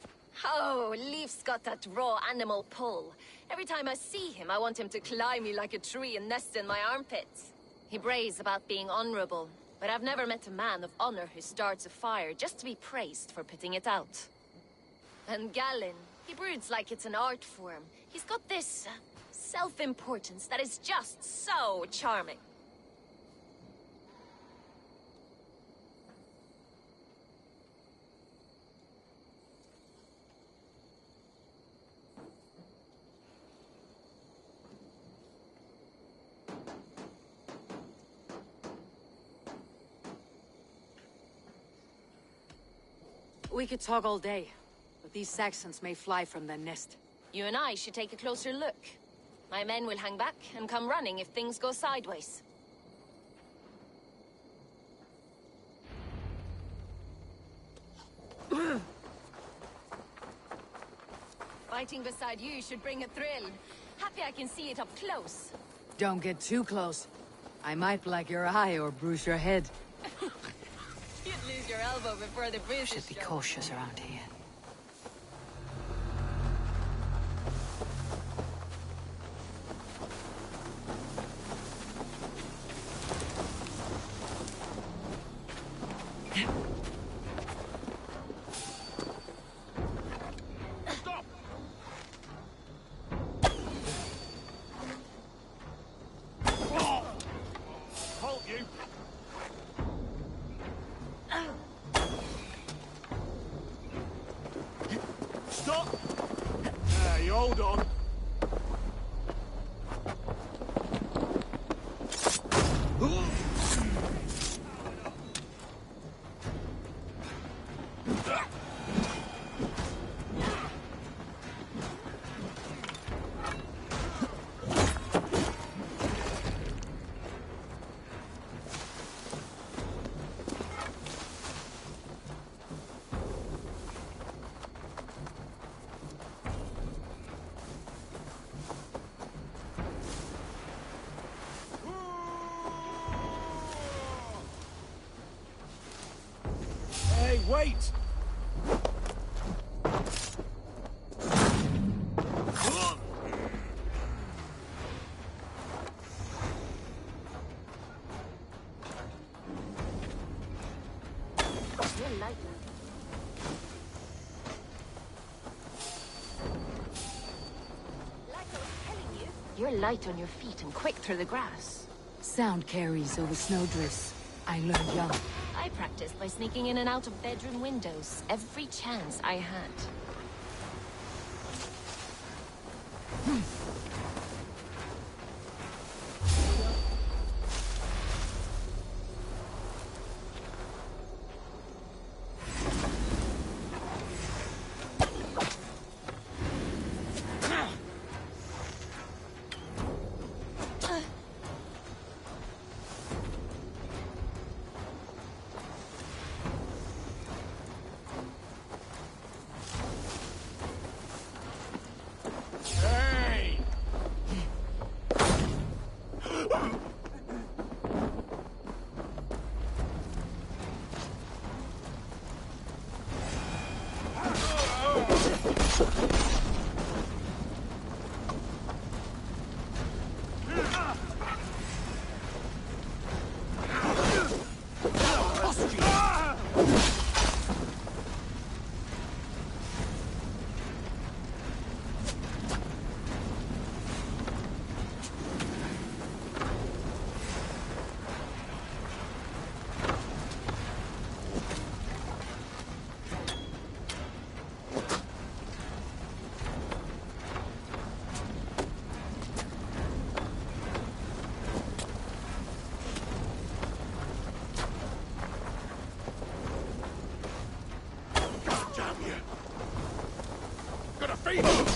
Oh, Leif's got that raw animal pull. Every time I see him, I want him to climb me like a tree and nest in my armpits. He brays about being honorable, but I've never met a man of honor who starts a fire just to be praised for putting it out. And Galinn, he broods like it's an art form. He's got this self-importance that is just so charming. We could talk all day, but these Saxons may fly from their nest. You and I should take a closer look. My men will hang back and come running if things go sideways. Fighting beside you should bring a thrill. Happy I can see it up close. Don't get too close. I might black your eye or bruise your head. You'd lose your elbow before the bruises Should be show. cautious around here. Halt you! Stop! You hold on. Hey, wait! You're light. Like I was telling you. You're light on your feet and quick through the grass. Sound carries over snowdrifts. I learned young. I practiced by sneaking in and out of bedroom windows every chance I had. Hey! Damn you! Gonna feed him!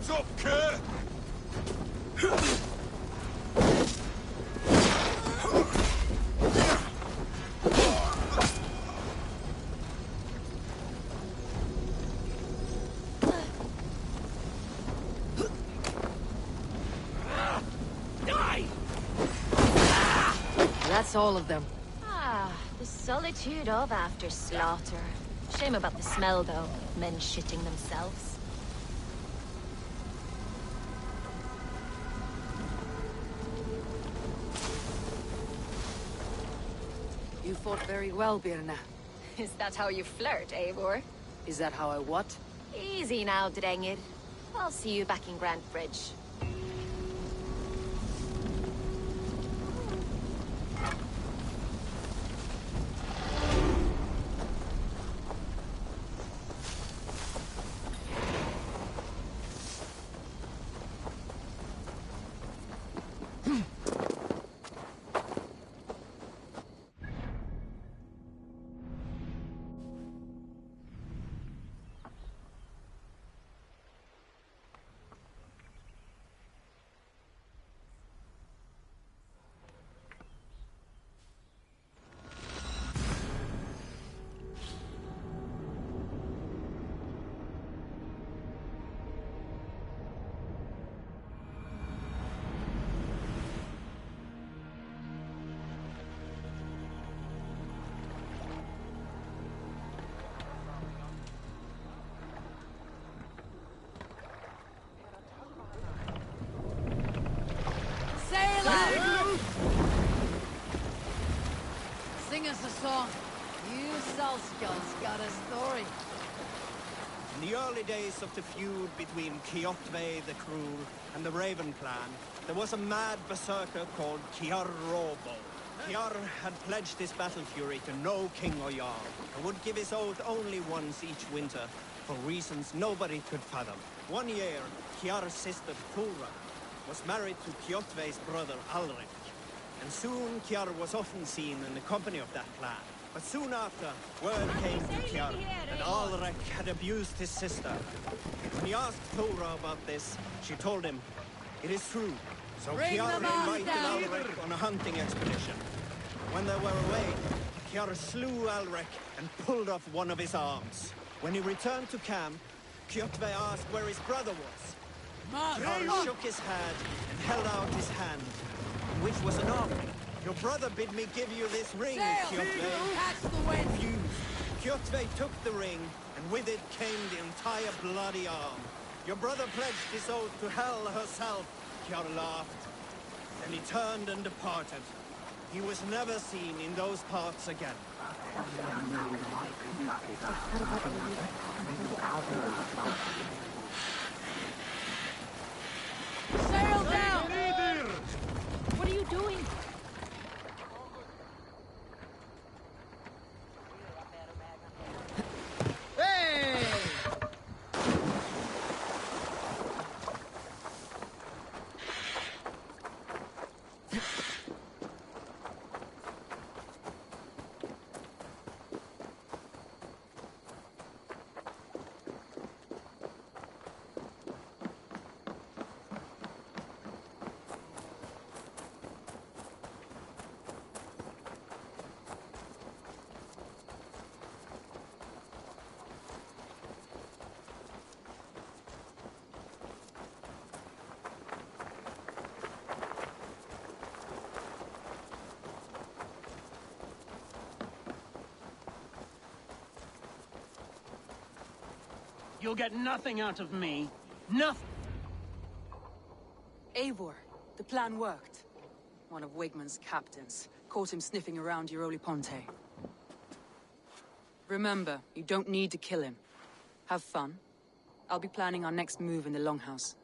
What's up, Kurt? That's all of them. Ah, the solitude of after slaughter. Shame about the smell, though. Men shitting themselves. You fought very well, Birna. Is that how you flirt, Eivor? Is that how I what? Easy now, Drengir. I'll see you back in Grand Bridge. Sing us a song. You Salskulls got a story. In the early days of the feud between Kjotve the Cruel and the Raven clan, there was a mad berserker called Kiar Robo. Kiar had pledged his battle fury to no king or jarl, and would give his oath only once each winter, for reasons nobody could fathom. One year, Kiar's sister Thora was married to Kjotve's brother Alrik, and soon Kiar was often seen in the company of that clan. But soon after, word came to Kiar that Alrik had abused his sister. When he asked Thora about this, she told him, it is true. So Kiar invited Alrik on a hunting expedition. When they were away, Kiar slew Alrik and pulled off one of his arms. When he returned to camp, Kjotve asked where his brother was. Kiar shook his head and held out his hand, which was an offer. Your brother bid me give you this ring, Kjotve. Catch the wind. Refused. Kjotve took the ring, and with it came the entire bloody arm. Your brother pledged his oath to Hell herself. Kiar laughed. Then he turned and departed. He was never seen in those parts again. Sail down! What are you doing? Hey! You'll get nothing out of me. Nothing. Eivor, the plan worked. One of Wigmund's captains caught him sniffing around Euroli Ponte. Remember, you don't need to kill him. Have fun. I'll be planning our next move in the Longhouse.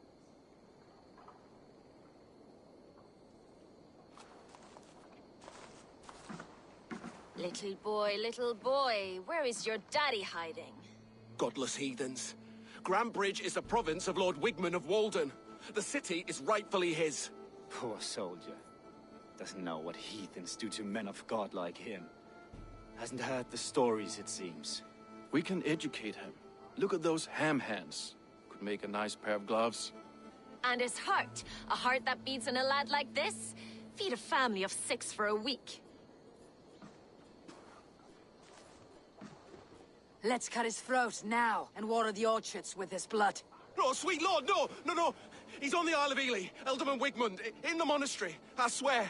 Little boy, where is your daddy hiding? Godless heathens. Grambridge is a province of Lord Wigmund of Walden. The city is rightfully his. Poor soldier. Doesn't know what heathens do to men of God like him. Hasn't heard the stories, it seems. We can educate him. Look at those ham hands. Could make a nice pair of gloves. And his heart, a heart that beats in a lad like this, feed a family of 6 for a week. Let's cut his throat now and water the orchards with his blood. No, sweet lord, no, no, no. He's on the Isle of Ely, Ealdorman Wigmund, in the monastery, I swear.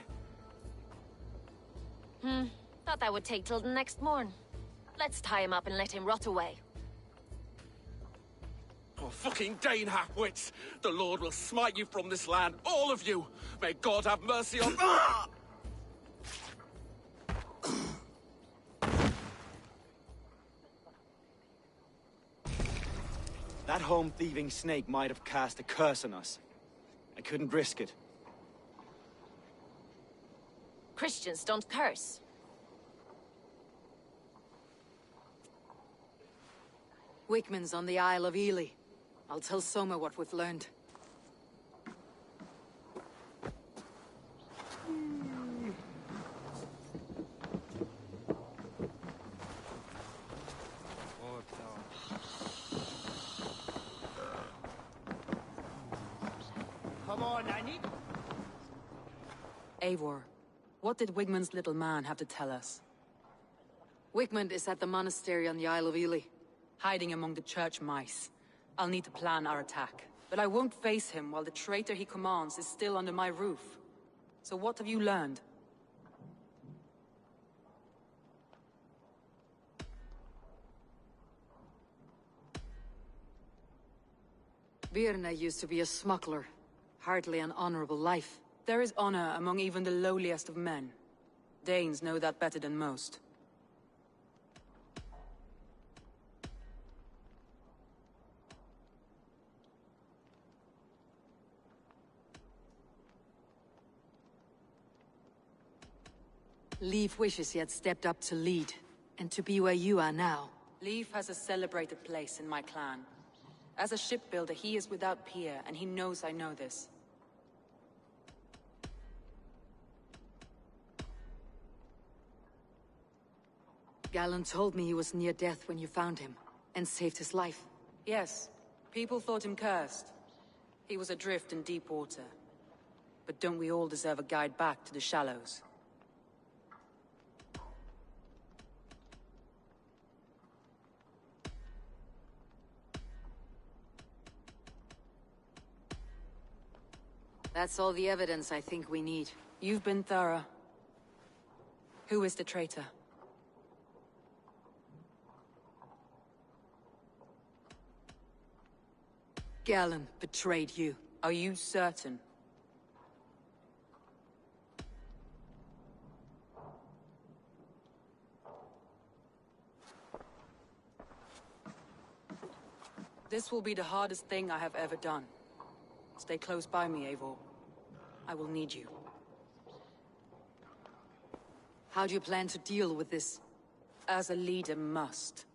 Thought that would take till the next morn. Let's tie him up and let him rot away. Oh, fucking Dane half-wits! The Lord will smite you from this land, all of you! May God have mercy on— That home-thieving snake might have cast a curse on us. I couldn't risk it. Christians don't curse. Wigmund's on the Isle of Ely. I'll tell Soma what we've learned. Come on, I need... Eivor, what did Wigmund's little man have to tell us? Wigmund is at the monastery on the Isle of Ely. Hiding among the church mice. I'll need to plan our attack. But I won't face him while the traitor he commands is still under my roof. So what have you learned? Birna used to be a smuggler. Hardly an honorable life. There is honor among even the lowliest of men. Danes know that better than most. Leif wishes he had stepped up to lead, and to be where you are now. Leif has a celebrated place in my clan. As a shipbuilder, he is without peer, and he knows I know this. Gallen told me he was near death when you found him, and saved his life. Yes, people thought him cursed. He was adrift in deep water. But don't we all deserve a guide back to the shallows? That's all the evidence I think we need. You've been thorough. Who is the traitor? Gallen betrayed you. Are you certain? This will be the hardest thing I have ever done. Stay close by me, Eivor. I will need you. How do you plan to deal with this? As a leader must.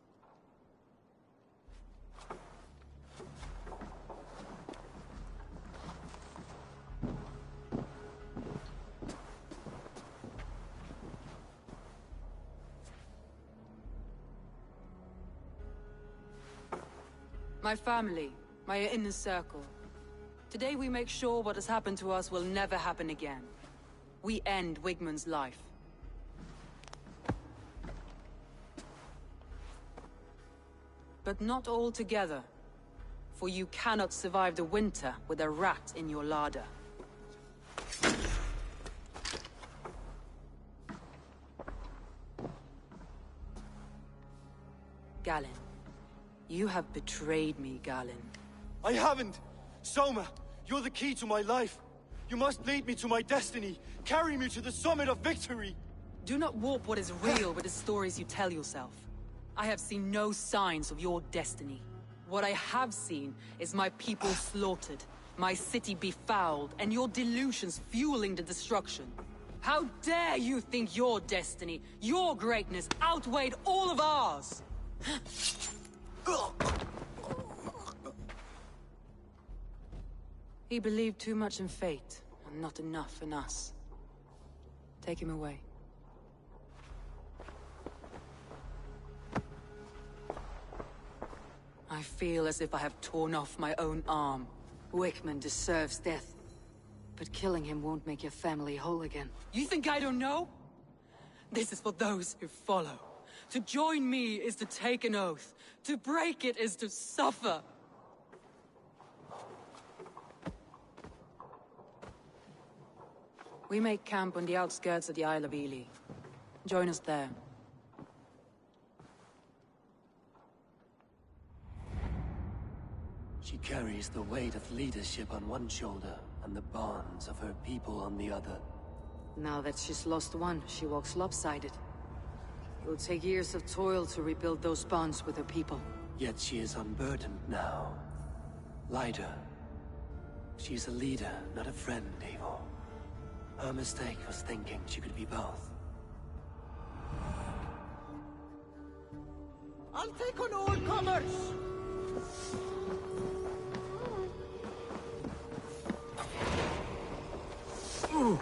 My family, my inner circle. Today we make sure what has happened to us will never happen again. We end Wigmund's life. But not all together. For you cannot survive the winter with a rat in your larder. Gallen. You have betrayed me, Gallen. I haven't! Soma, you're the key to my life. You must lead me to my destiny. Carry me to the summit of victory. Do not warp what is real with the stories you tell yourself. I have seen no signs of your destiny. What I have seen is my people slaughtered, my city befouled, and your delusions fueling the destruction. How dare you think your destiny, your greatness, outweighed all of ours? He believed too much in fate, and not enough in us. Take him away. I I feel as if I have torn off my own arm. Wickman deserves death. But killing him won't make your family whole again. You think I don't know? This is for those who follow. To join me is to take an oath. To break it is to suffer. We make camp on the outskirts of the Isle of Ely. Join us there. She carries the weight of leadership on one shoulder, and the bonds of her people on the other. Now that she's lost one, she walks lopsided. It will take years of toil to rebuild those bonds with her people. Yet she is unburdened now. Lighter. She's a leader, not a friend, Eivor. Her mistake was thinking she could be both. I'll take on all comers! Ooh.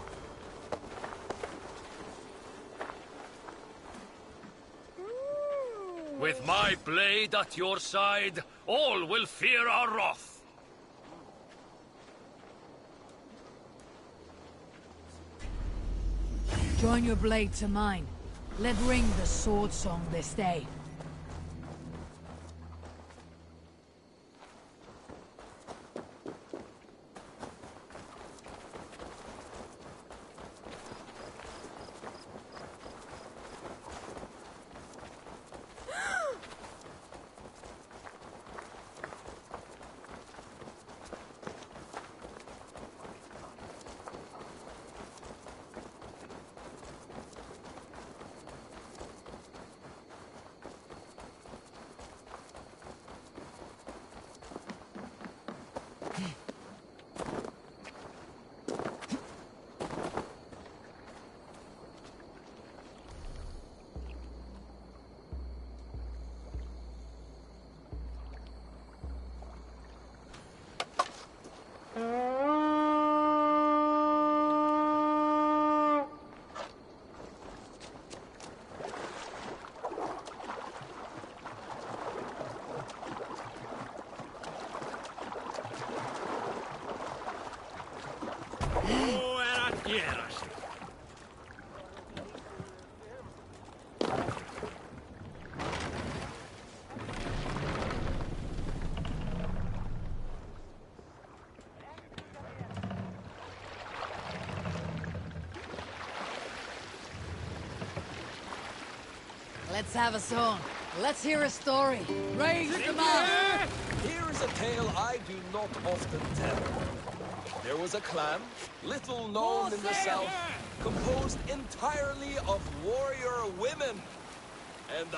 With my blade at your side, all will fear our wrath. Join your blade to mine. Let ring the sword song this day. Let's have a song. Let's hear a story. Raise them up! Here is a tale I do not often tell. There was a clan, little known in the south, composed entirely of warrior women. And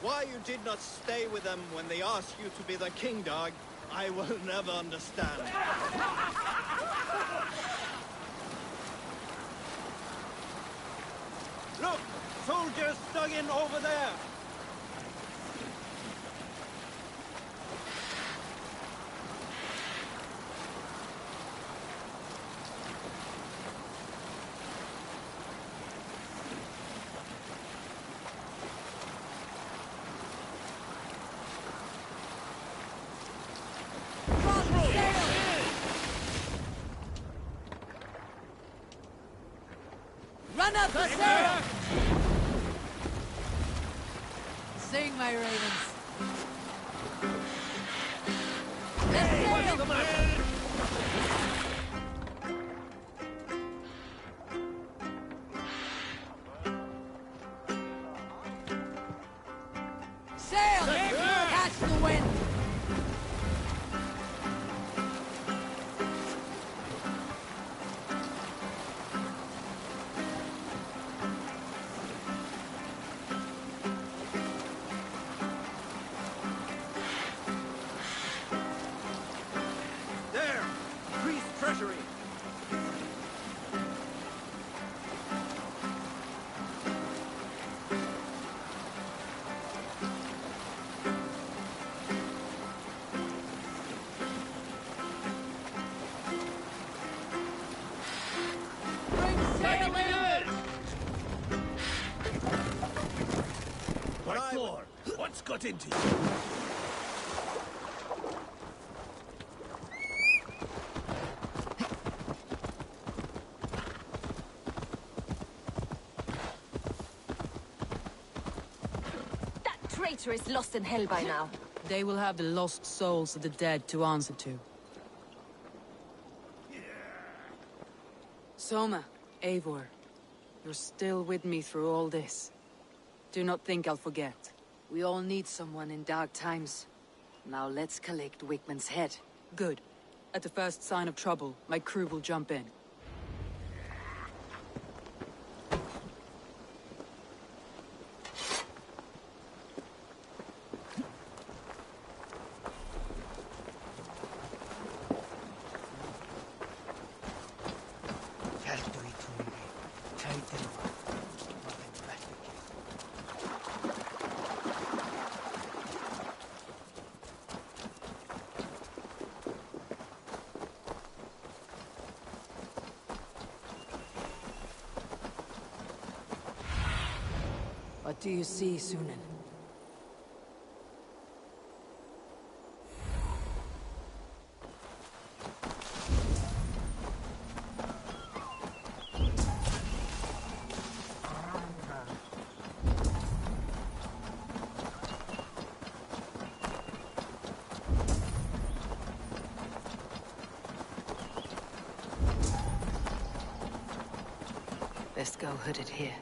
Why you did not stay with them when they asked you to be the king, dog, I will never understand. Look! Soldiers dug in over there! Run up the sail! Sing, my ravens. Sail! Catch the wind! Treasury. Bring sail in! My lord, what's got into you? traitor is lost in hell by now. They will have the lost souls of the dead to answer to. Soma, Eivor, you're still with me through all this. Do not think I'll forget. We all need someone in dark times. Now let's collect Wigmund's head. Good. At the first sign of trouble, my crew will jump in. What do you see, Sunan? Best go hooded here.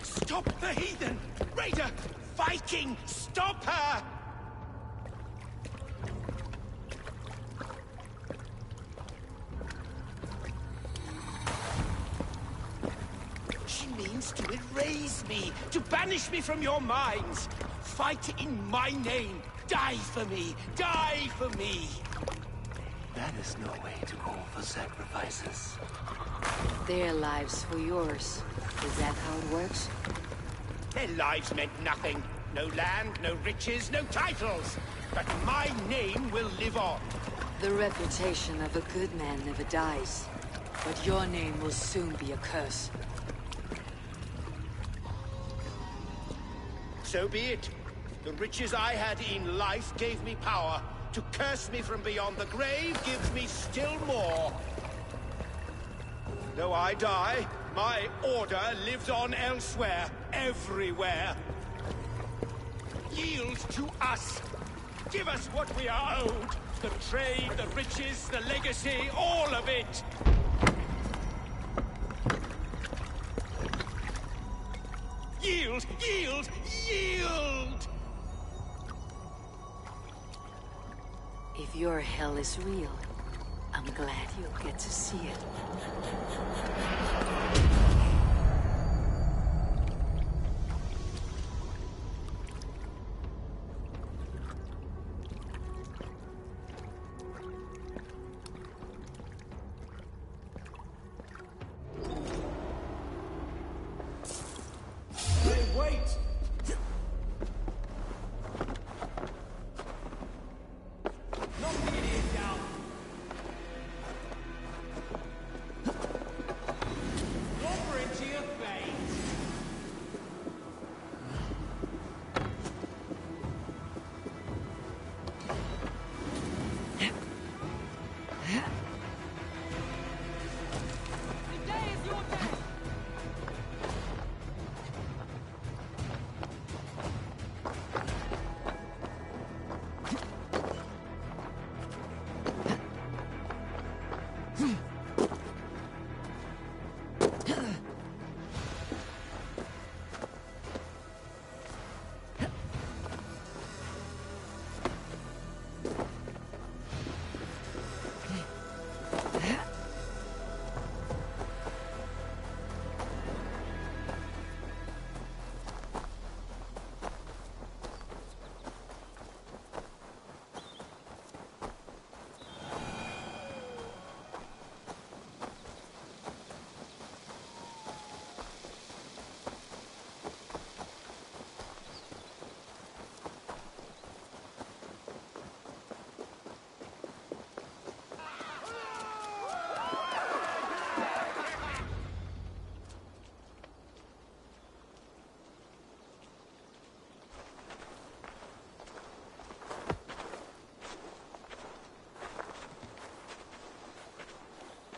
Stop the heathen! Raider! Viking! Stop her! She means to erase me, to banish me from your minds. Fight in my name. Die for me. Die for me. That is no way to call for sacrifices. Their lives for yours. Is that how it works? Their lives meant nothing. No land, no riches, no titles. But my name will live on. The reputation of a good man never dies. But your name will soon be a curse. So be it. The riches I had in life gave me power. To curse me from beyond the grave gives me still more. Though I die, my order lives on elsewhere. everywhere. Yield to us. Give us what we are owed. The trade, the riches, the legacy, all of it. Yield! Yield! Yield! If your hell is real, I'm glad you'll get to see it.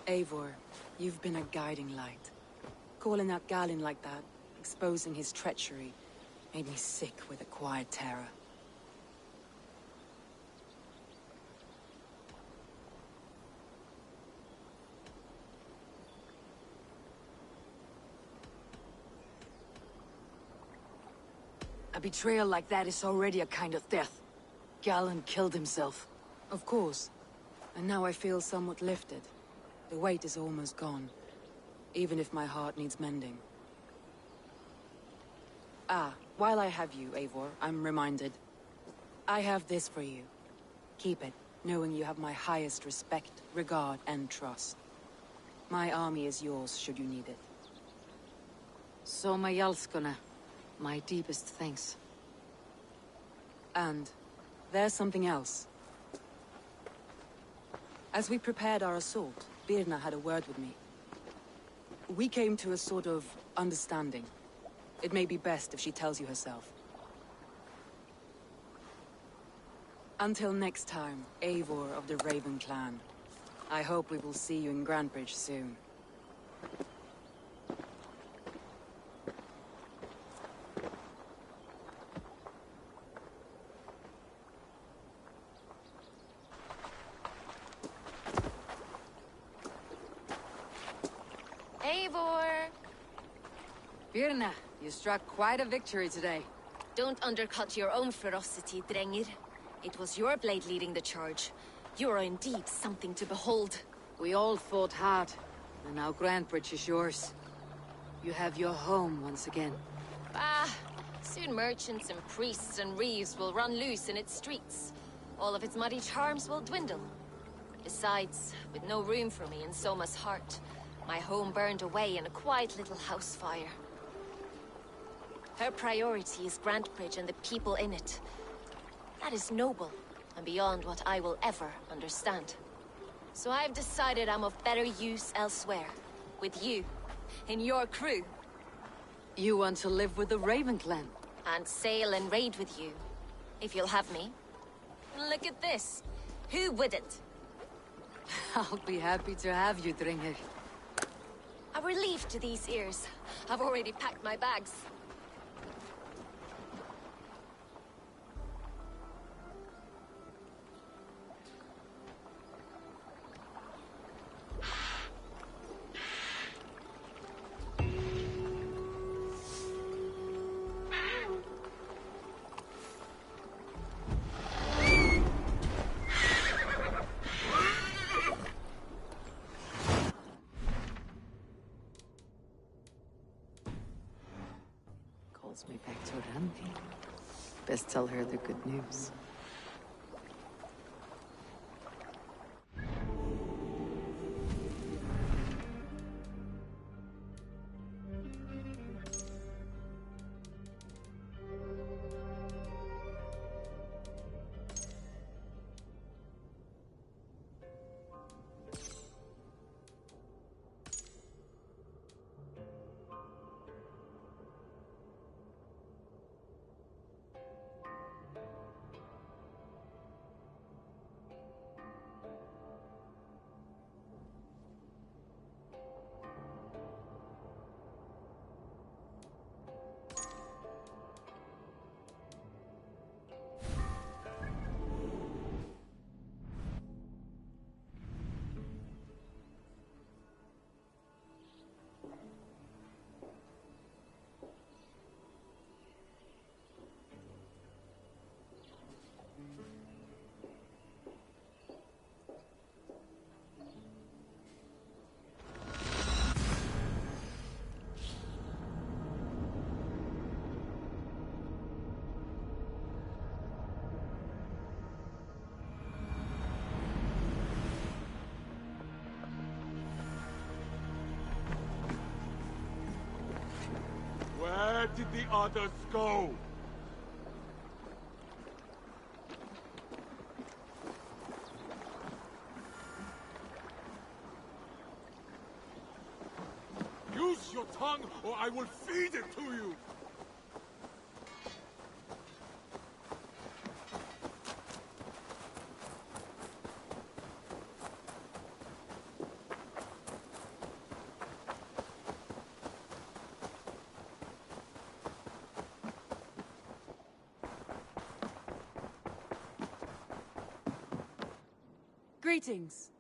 Eivor, you've been a guiding light. Calling out Galinn like that, exposing his treachery, made me sick with a quiet terror. A betrayal like that is already a kind of death. Galinn killed himself. Of course. And now I feel somewhat lifted. The weight is almost gone, even if my heart needs mending. Ah, while I have you, Eivor, I'm reminded. I have this for you. Keep it, knowing you have my highest respect, regard, and trust. My army is yours, should you need it. Soma Jalskona. My deepest thanks. And there's something else. As we prepared our assault, Birna had a word with me. We came to a sort of understanding. It may be best if she tells you herself. Until next time, Eivor of the Raven Clan. I hope we will see you in Grantebridge soon. Eivor! Birna, you struck quite a victory today. Don't undercut your own ferocity, Drengir. It was your blade leading the charge. You are indeed something to behold. We all fought hard, and now Grantebridge is yours. You have your home once again. Soon merchants and priests and reeves will run loose in its streets. All of its muddy charms will dwindle. Besides, with no room for me in Soma's heart, my home burned away in a quiet little house fire. Her priority is Grantebridge and the people in it. That is noble, and beyond what I will ever understand. So I've decided I'm of better use elsewhere. With you, in your crew. You want to live with the Raven Clan? And sail and raid with you, if you'll have me. Look at this. Who wouldn't? I'll be happy to have you, Drengir. A relief to these ears. I've already packed my bags. Back to Randi. Best tell her the good news. Where did the others go? Use your tongue, or I will feed it to you! Greetings.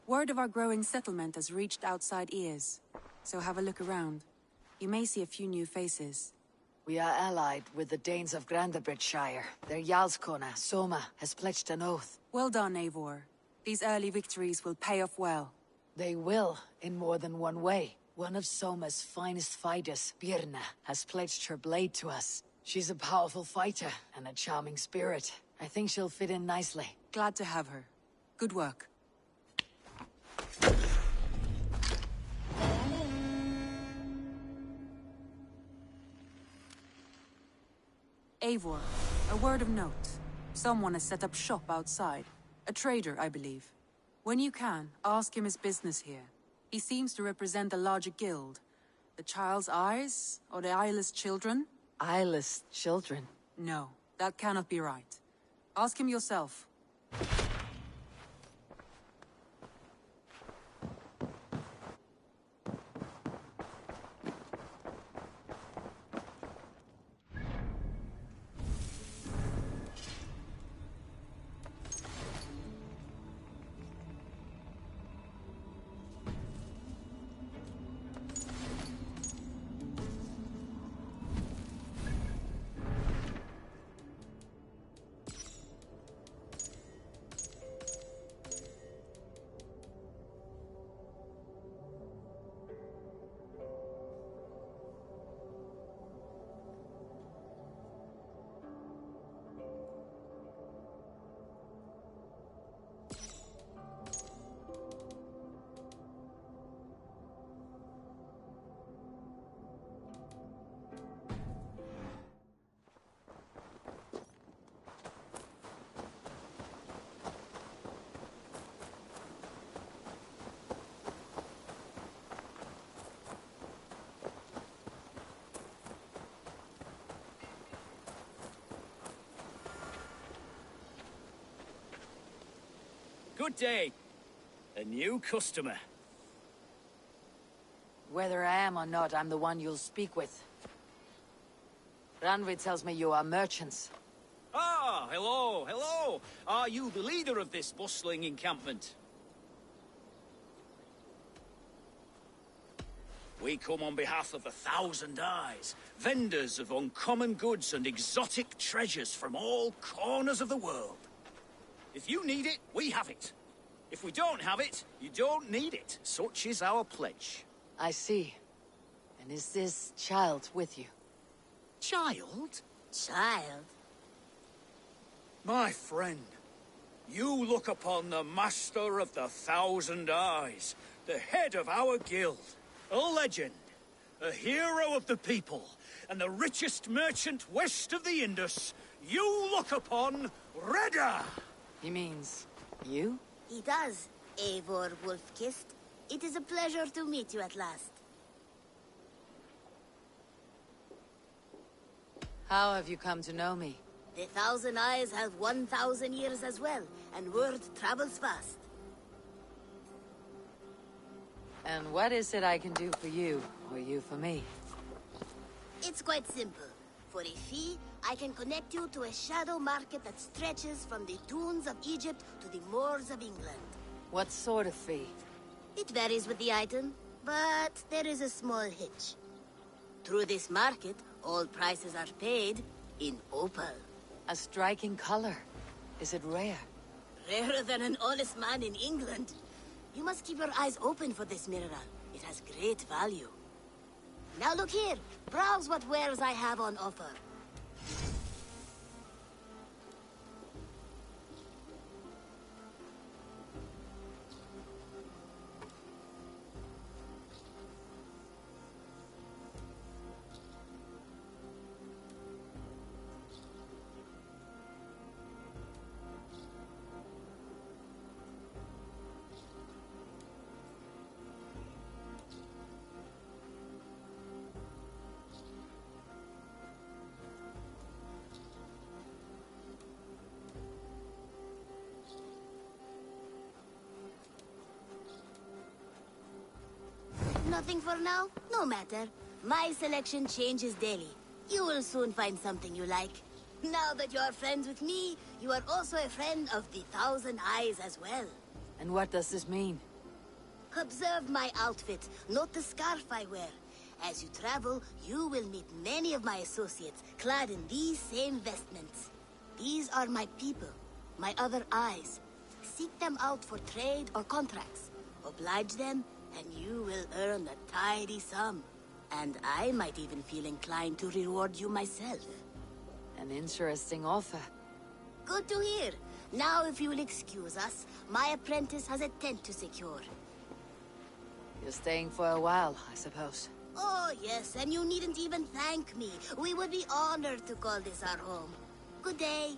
Word of our growing settlement has reached outside ears, so have a look around. You may see a few new faces. We are allied with the Danes of Grandabridgeshire. Their Jarlskona, Soma, has pledged an oath. Well done, Eivor. These early victories will pay off well. They will, in more than one way. One of Soma's finest fighters, Birna, has pledged her blade to us. She's a powerful fighter and a charming spirit. I think she'll fit in nicely. Glad to have her. Good work. Eivor, a word of note. Someone has set up shop outside. A trader, I believe. When you can, ask him his business here. He seems to represent a larger guild. The Child's Eyes, or the Eyeless Children? Eyeless children? No, that cannot be right. Ask him yourself. Good day. A new customer. Whether I am or not, I'm the one you'll speak with. Randvi tells me you are merchants. Ah, hello, hello. Are you the leader of this bustling encampment? We come on behalf of 1,000 Eyes, vendors of uncommon goods and exotic treasures from all corners of the world. If you need it, we have it. If we don't have it, you don't need it. Such is our pledge. I see. And is this child with you? Child? Child? My friend, you look upon the Master of the Thousand Eyes, the head of our guild, a legend, a hero of the people, and the richest merchant west of the Indus. You look upon Redda! He means you? He does, Eivor Wolf-Kissed. It is a pleasure to meet you at last. How have you come to know me? The Thousand Eyes have 1,000 years as well, and word travels fast. And what is it I can do for you, or you for me? It's quite simple. For a fee, I can connect you to a shadow market that stretches from the dunes of Egypt to the moors of England. What sort of fee? It varies with the item, but there is a small hitch. Through this market, all prices are paid in opal. A striking color. Is it rare? Rarer than an honest man in England. You must keep your eyes open for this mineral. It has great value. Now look here. Browse what wares I have on offer. Nothing for now? No matter. My selection changes daily. You will soon find something you like. Now that you are friends with me, you are also a friend of the Thousand Eyes as well. And what does this mean? Observe my outfit, note the scarf I wear. As you travel, you will meet many of my associates, clad in these same vestments. These are my people, my other eyes. Seek them out for trade or contracts. Oblige them, and you will earn a tidy sum. And I might even feel inclined to reward you myself. An interesting offer. Good to hear. Now, if you will excuse us, my apprentice has a tent to secure. You're staying for a while, I suppose. Oh, yes, and you needn't even thank me. We would be honored to call this our home. Good day.